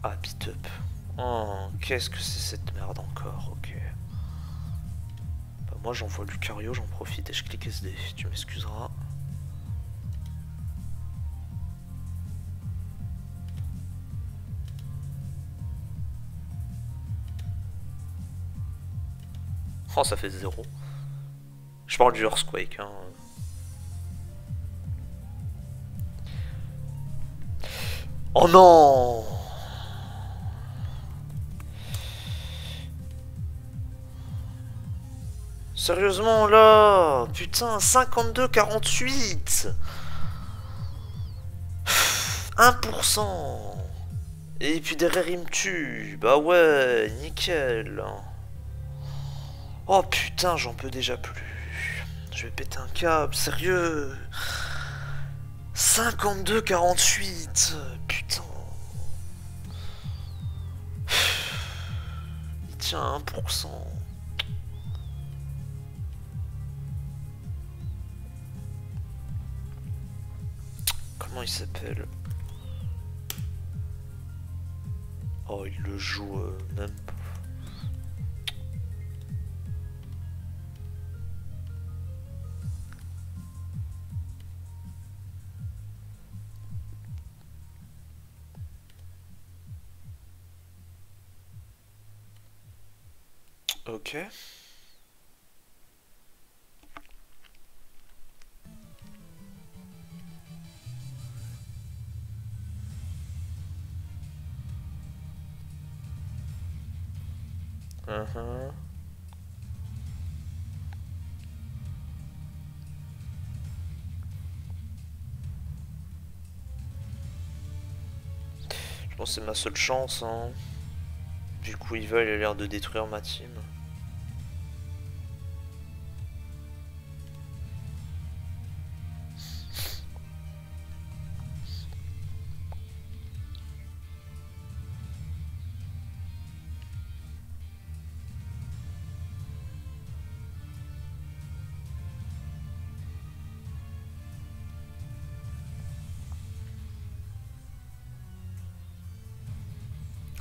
Ah, beat up. Oh, qu'est-ce que c'est cette merde encore, ok. Bah, moi j'envoie Lucario, j'en profite et je clique SD, tu m'excuseras. Oh, ça fait 0. Je parle du Earthquake, hein. Oh non! Sérieusement là? Putain, 52,48! 1%! Et puis derrière il me tue. Bah ouais, nickel. Oh putain, j'en peux déjà plus. Je vais péter un câble, sérieux. 52,48. Putain. Il tient à 1%. Comment il s'appelle? Oh, il le joue même pas. Ok. Je pense que c'est ma seule chance. Hein. Du coup, il a l'air de détruire ma team.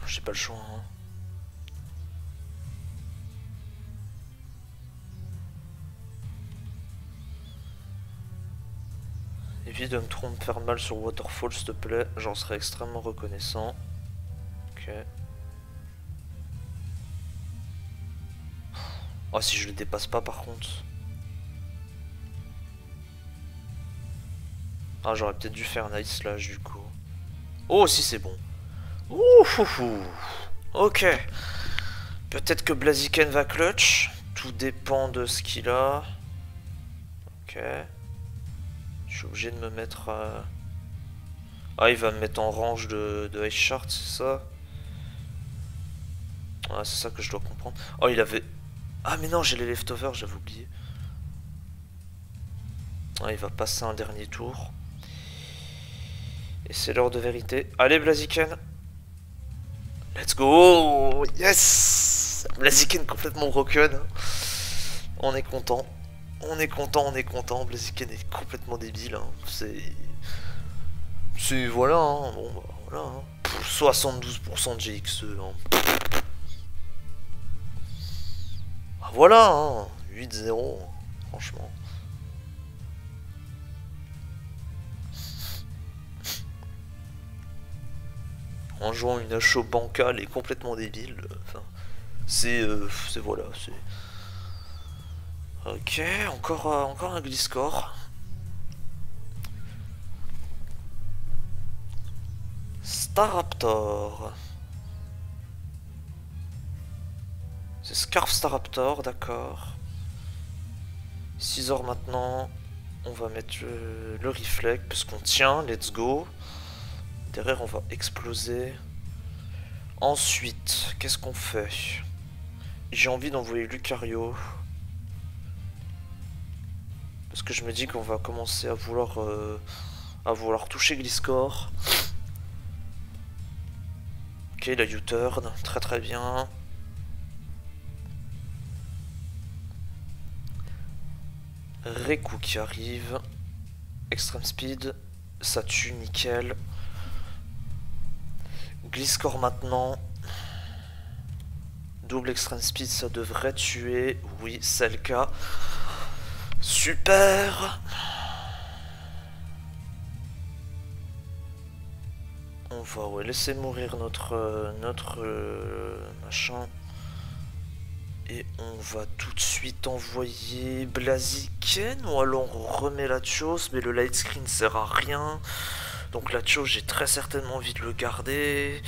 J'ai pas le choix. Hein. Évite de me faire mal sur Waterfall, s'il te plaît. J'en serais extrêmement reconnaissant. Ok. Oh, si je le dépasse pas, par contre. Ah, j'aurais peut-être dû faire un ice slash, du coup. Oh, si c'est bon. Ouh. Ok. Peut-être que Blaziken va clutch. Tout dépend de ce qu'il a. Ok. Je suis obligé de me mettre... Ah, il va me mettre en range de Ice Shard, c'est ça? Ah, c'est ça que je dois comprendre. Oh, il avait... Ah, mais non, j'ai les leftovers, j'avais oublié. Ah, il va passer un dernier tour. Et c'est l'heure de vérité. Allez, Blaziken! Let's go! Yes! Blaziken complètement broken. On est content. On est content, on est content. Blaziken est complètement débile. Hein. C'est... Voilà, hein. Bon, bah, voilà. Hein. 72% de GXE. Hein. Bah, voilà, hein. 8-0. Franchement. En jouant une HO bancale et complètement débile. Enfin, c'est... voilà, c'est... Ok, encore un Gliscor. Staraptor. C'est Scarf Staraptor, d'accord. 6 heures maintenant. On va mettre le reflect parce qu'on tient, let's go. Derrière on va exploser. Ensuite, qu'est-ce qu'on fait? J'ai envie d'envoyer Lucario. Parce que je me dis qu'on va commencer à vouloir toucher Gliscor. Ok, la U-turn, très très bien. Reku qui arrive. Extreme speed, ça tue, nickel. Gliscor maintenant. Double extreme speed, ça devrait tuer. Oui, c'est le cas. Super. On va laisser mourir notre machin. Et on va tout de suite envoyer Blaziken. Ou alors on remet Latios. Mais le light screen sert à rien. Donc Latios, j'ai très certainement envie de le garder.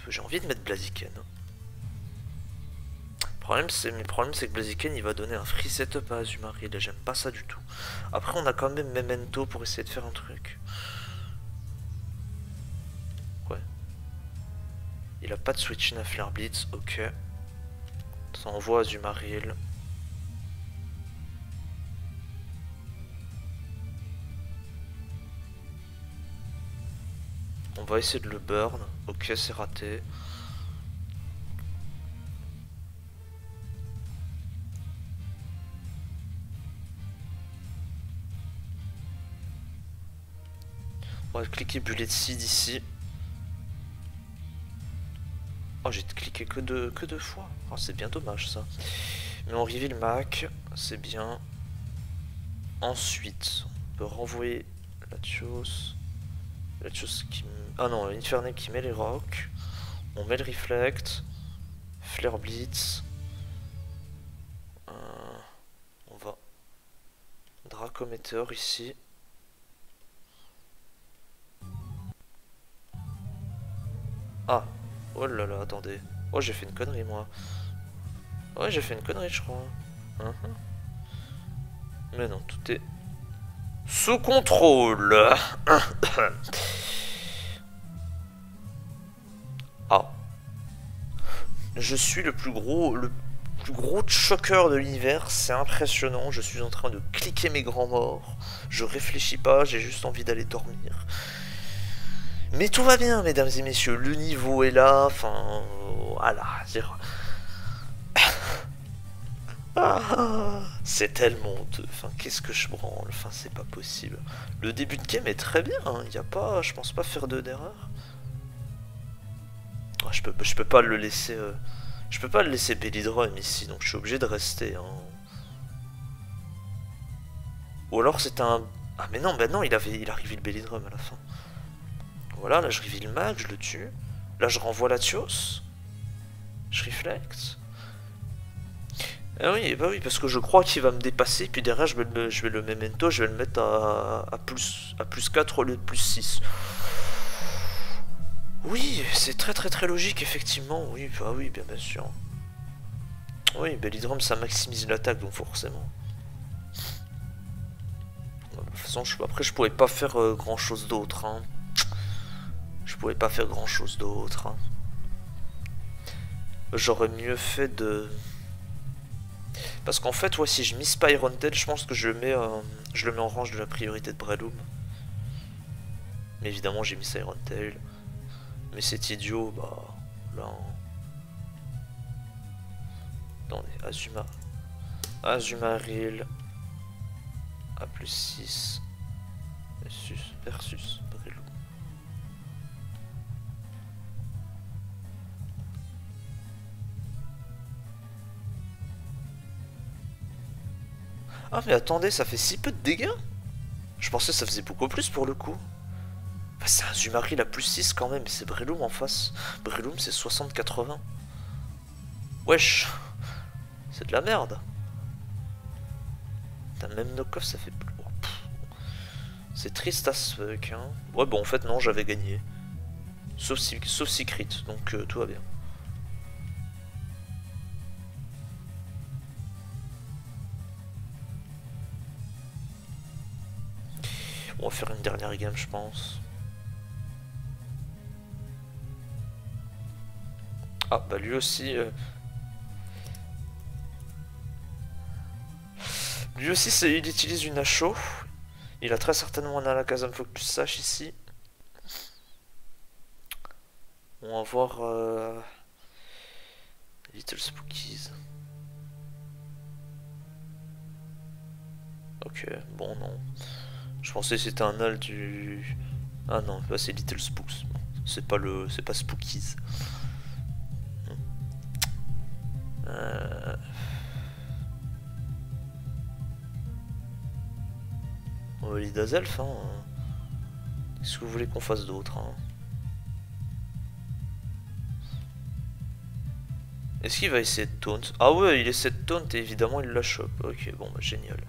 J'ai envie de mettre Blaziken. Le problème c'est que Blaziken il va donner un free setup à Azumarill et j'aime pas ça du tout. Après on a quand même Memento pour essayer de faire un truc. Ouais. Il a pas de switch in à Flare Blitz, ok. Ça envoie Azumarill. On va essayer de le burn, ok c'est raté. On va cliquer Bullet Seed ici. Oh, j'ai cliqué que deux fois. Oh, c'est bien dommage ça. Mais on reveal Mac, c'est bien. Ensuite, on peut renvoyer Latios. Latios qui... Ah non, Infernal qui met les rocks. On met le Reflect. Flare Blitz. On va... Dracometer ici. Ah, oh là là, attendez. Oh, j'ai fait une connerie, moi. Ouais, j'ai fait une connerie, je crois. Mais non, tout est sous contrôle. Ah. Je suis le plus gros choqueur de l'univers. C'est impressionnant. Je suis en train de cliquer mes grands morts. Je réfléchis pas, j'ai juste envie d'aller dormir. Mais tout va bien, mesdames et messieurs, le niveau est là, enfin, voilà, c'est tellement honteux, enfin, qu'est-ce que je branle, enfin, c'est pas possible. Le début de game est très bien, hein. Y a pas, je pense pas faire d'erreur. Oh, je peux pas le laisser, je peux pas le laisser belly drum ici, donc je suis obligé de rester, hein. Ou alors c'est un... Ah mais non, bah non, il arrivait le belly drum à la fin. Voilà, là je reveal Mag, je le tue. Là je renvoie Latios. Je reflect. Ah oui, bah oui, parce que je crois qu'il va me dépasser, puis derrière je vais le Memento, je vais le mettre à plus 4 au lieu de plus 6. Oui, c'est très logique, effectivement. Oui, bah oui, bien sûr. Oui, Belly Drum ça maximise l'attaque, donc forcément. façon, après je pouvais pas faire grand chose d'autre. Hein. Je pouvais pas faire grand chose d'autre. Hein. J'aurais mieux fait de... Parce qu'en fait, ouais, si je mise pas Iron Tail, je pense que je le mets en range de la priorité de Breloom. Mais évidemment, j'ai mis ça Iron Tail. Mais c'est idiot, bah... Là... Attendez, Azumarill... A plus 6... Versus Breloom. Ah mais attendez, ça fait si peu de dégâts. Je pensais que ça faisait beaucoup plus pour le coup. Bah, c'est un Azumarill à plus 6 quand même, c'est Breloom en face. Breloom c'est 60-80. Wesh. C'est de la merde. T'as même knock-off ça fait plus... Oh, c'est triste as fuck hein. Ouais bon en fait non j'avais gagné. Sauf si crit, donc tout va bien. On va faire une dernière game je pense. Ah bah lui aussi... Lui aussi il utilise une Acho. Il a très certainement un Alakazam, faut que tu saches ici. On va voir... Little Spookies. Ok, bon non. Je pensais que c'était un Al du... Ah non, bah c'est Little Spooks. Bon, c'est pas Spookies. On va lead Azelf, hein. Qu'est-ce que vous voulez qu'on fasse d'autre, hein? Est-ce qu'il va essayer de taunt? Ah ouais, il essaie de taunt et évidemment il la chope. Ok, bon, bah génial.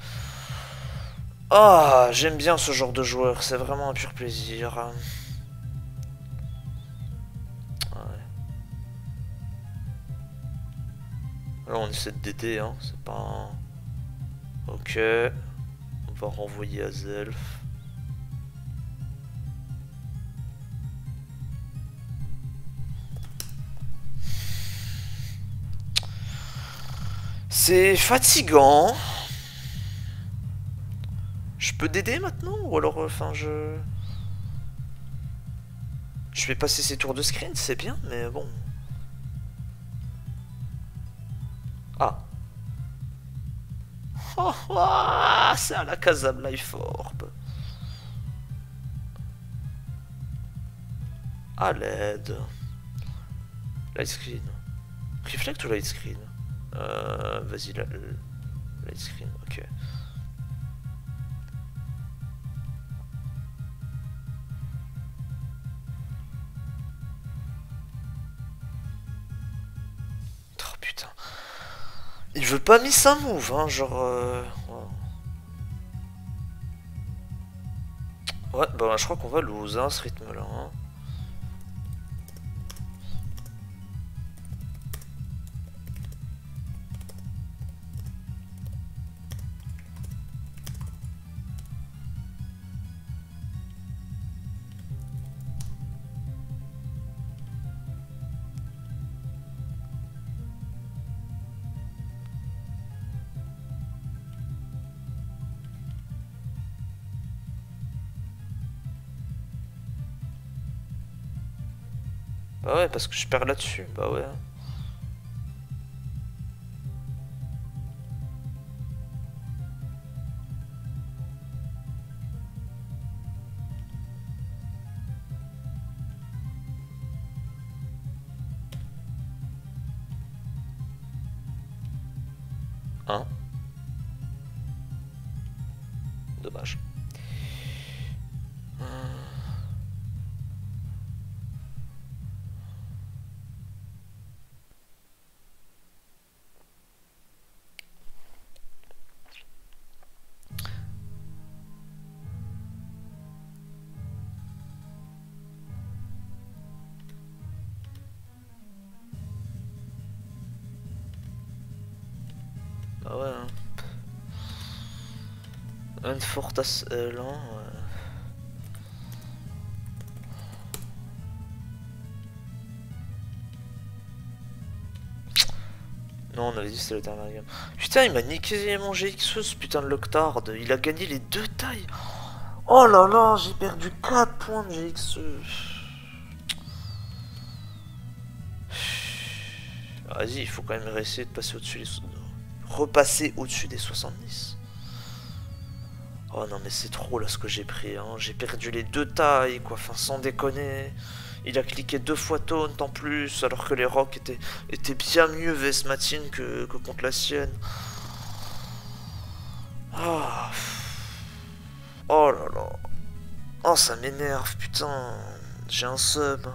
Ah, j'aime bien ce genre de joueur, c'est vraiment un pur plaisir. Ouais. Là on essaie de DD, hein, c'est pas un... Ok. On va renvoyer à Zelf. C'est fatigant. Je peux DD maintenant? Ou alors, enfin, je vais passer ces tours de screen, c'est bien, mais bon. Ah. Oh, oh, c'est à la Kazam Life Orb. À l'aide. Light screen. Reflect ou light screen? Vas-y, light screen, ok. Oh putain. Il veut pas miss un move, hein, genre... Ouais, bah je crois qu'on va lose, hein, ce rythme-là. Hein. Bah ouais, parce que je perds là-dessus, bah ouais. Hein? Dommage. Bah ouais. Hein. Un Fortas L1, Non, on avait dit que c'était la dernière gamme. Putain, il m'a niqué mon GXE, ce putain de Loctard. Il a gagné les deux tailles. Oh là là, j'ai perdu 4 points de GXE. Vas-y, il faut quand même essayer de passer au-dessus des... repasser au-dessus des 70. Oh non, mais c'est trop là ce que j'ai pris. Hein. J'ai perdu les deux tailles, quoi. Enfin, sans déconner. Il a cliqué 2 fois taunt en plus, alors que les rocks étaient bien mieux Vesmatine que contre la sienne. Oh. Oh là là. Oh, ça m'énerve, putain. J'ai un sub.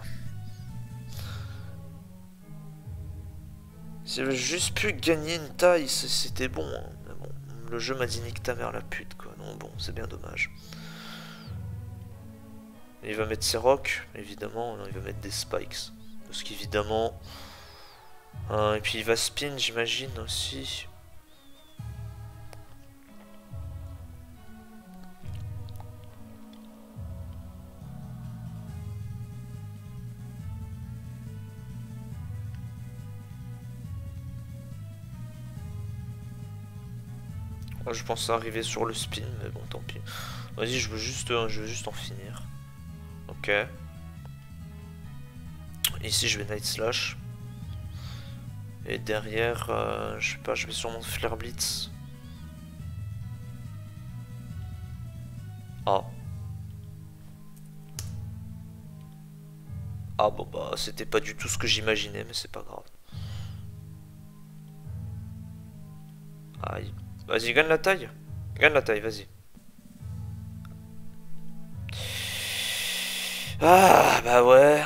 Si j'avais juste pu gagner une taille, c'était bon. Hein. Mais bon, le jeu m'a dit nique ta mère la pute, quoi. Non, bon, c'est bien dommage. Il va mettre ses rocks, évidemment. Non, il va mettre des spikes. Parce qu'évidemment... et puis il va spin, j'imagine, aussi. Moi, je pense arriver sur le spin, mais bon, tant pis. Vas-y, je veux juste en finir. Ok. Ici, je vais Night Slash. Et derrière, je sais pas, je vais sûrement Flare Blitz. Ah. Ah bon bah, c'était pas du tout ce que j'imaginais, mais c'est pas grave. Aïe. Vas-y, gagne la taille. Gagne la taille, vas-y. Ah, bah ouais.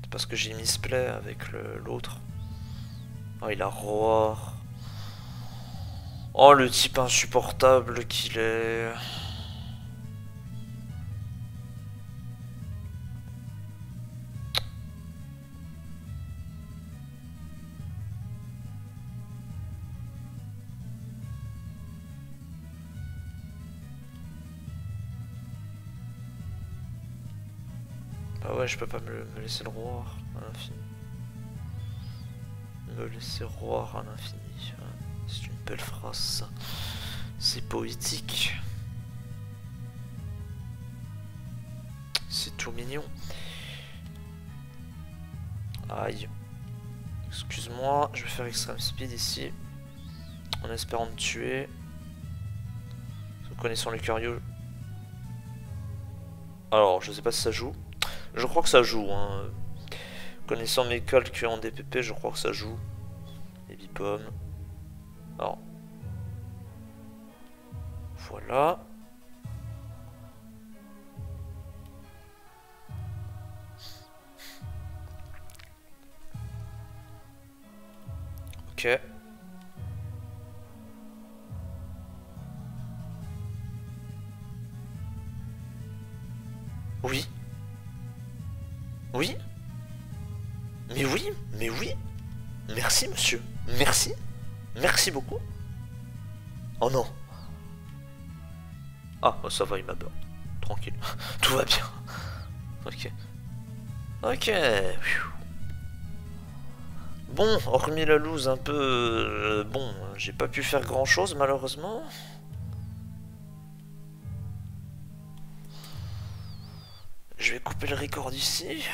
C'est parce que j'ai misplay avec l'autre. Oh, il a Roar. Oh, le type insupportable qu'il est. Bah ouais, je peux pas me laisser le Roar à l'infini. Me laisser Roar à l'infini. C'est une belle phrase, ça. C'est poétique. C'est tout mignon. Aïe. Excuse-moi, je vais faire extreme speed ici. En espérant me tuer. Connaissant le Lucario. Alors, je sais pas si ça joue. Je crois que ça joue. Hein. Connaissant mes calques en DPP, je crois que ça joue. Et Bipom. Alors. Voilà. Ok. Oui. Oui. Mais oui, mais oui. Merci, monsieur. Merci. Merci beaucoup. Oh non. Ah, bah ça va, il m'a beurre. Tranquille. Tout va bien. Ok. Ok. Bon, hormis la loose un peu... bon, j'ai pas pu faire grand chose malheureusement. Je vais couper le record ici.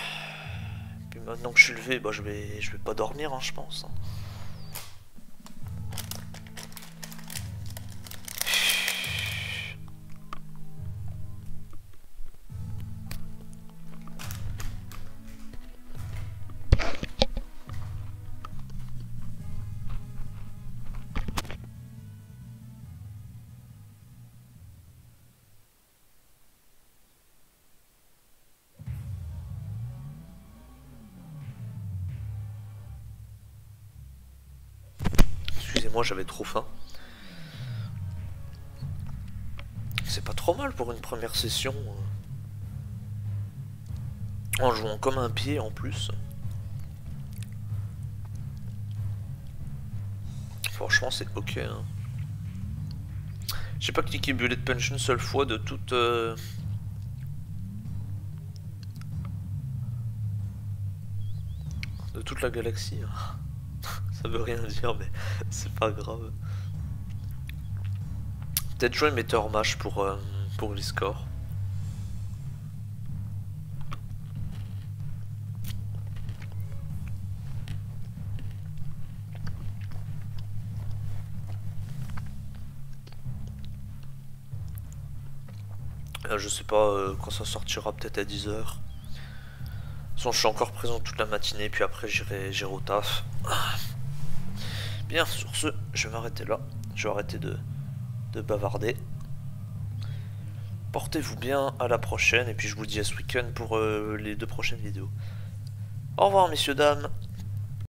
Puis maintenant que je suis levé, bah je vais pas dormir, hein, je pense. Excusez-moi, j'avais trop faim. C'est pas trop mal pour une première session. En jouant comme un pied en plus. Franchement, c'est ok. Hein. J'ai pas cliqué Bullet Punch une seule fois de toute... de toute la galaxie. Hein. Ça veut rien dire, mais c'est pas grave. Peut-être jouer Meteor Mash pour les scores. Je sais pas quand ça sortira, peut-être à 10 h. De toute façon, je suis encore présent toute la matinée, puis après j'irai au taf. Bien, sur ce, je vais m'arrêter là. Je vais arrêter de bavarder. Portez-vous bien, à la prochaine, et puis je vous dis à ce week-end pour les 2 prochaines vidéos. Au revoir, messieurs, dames.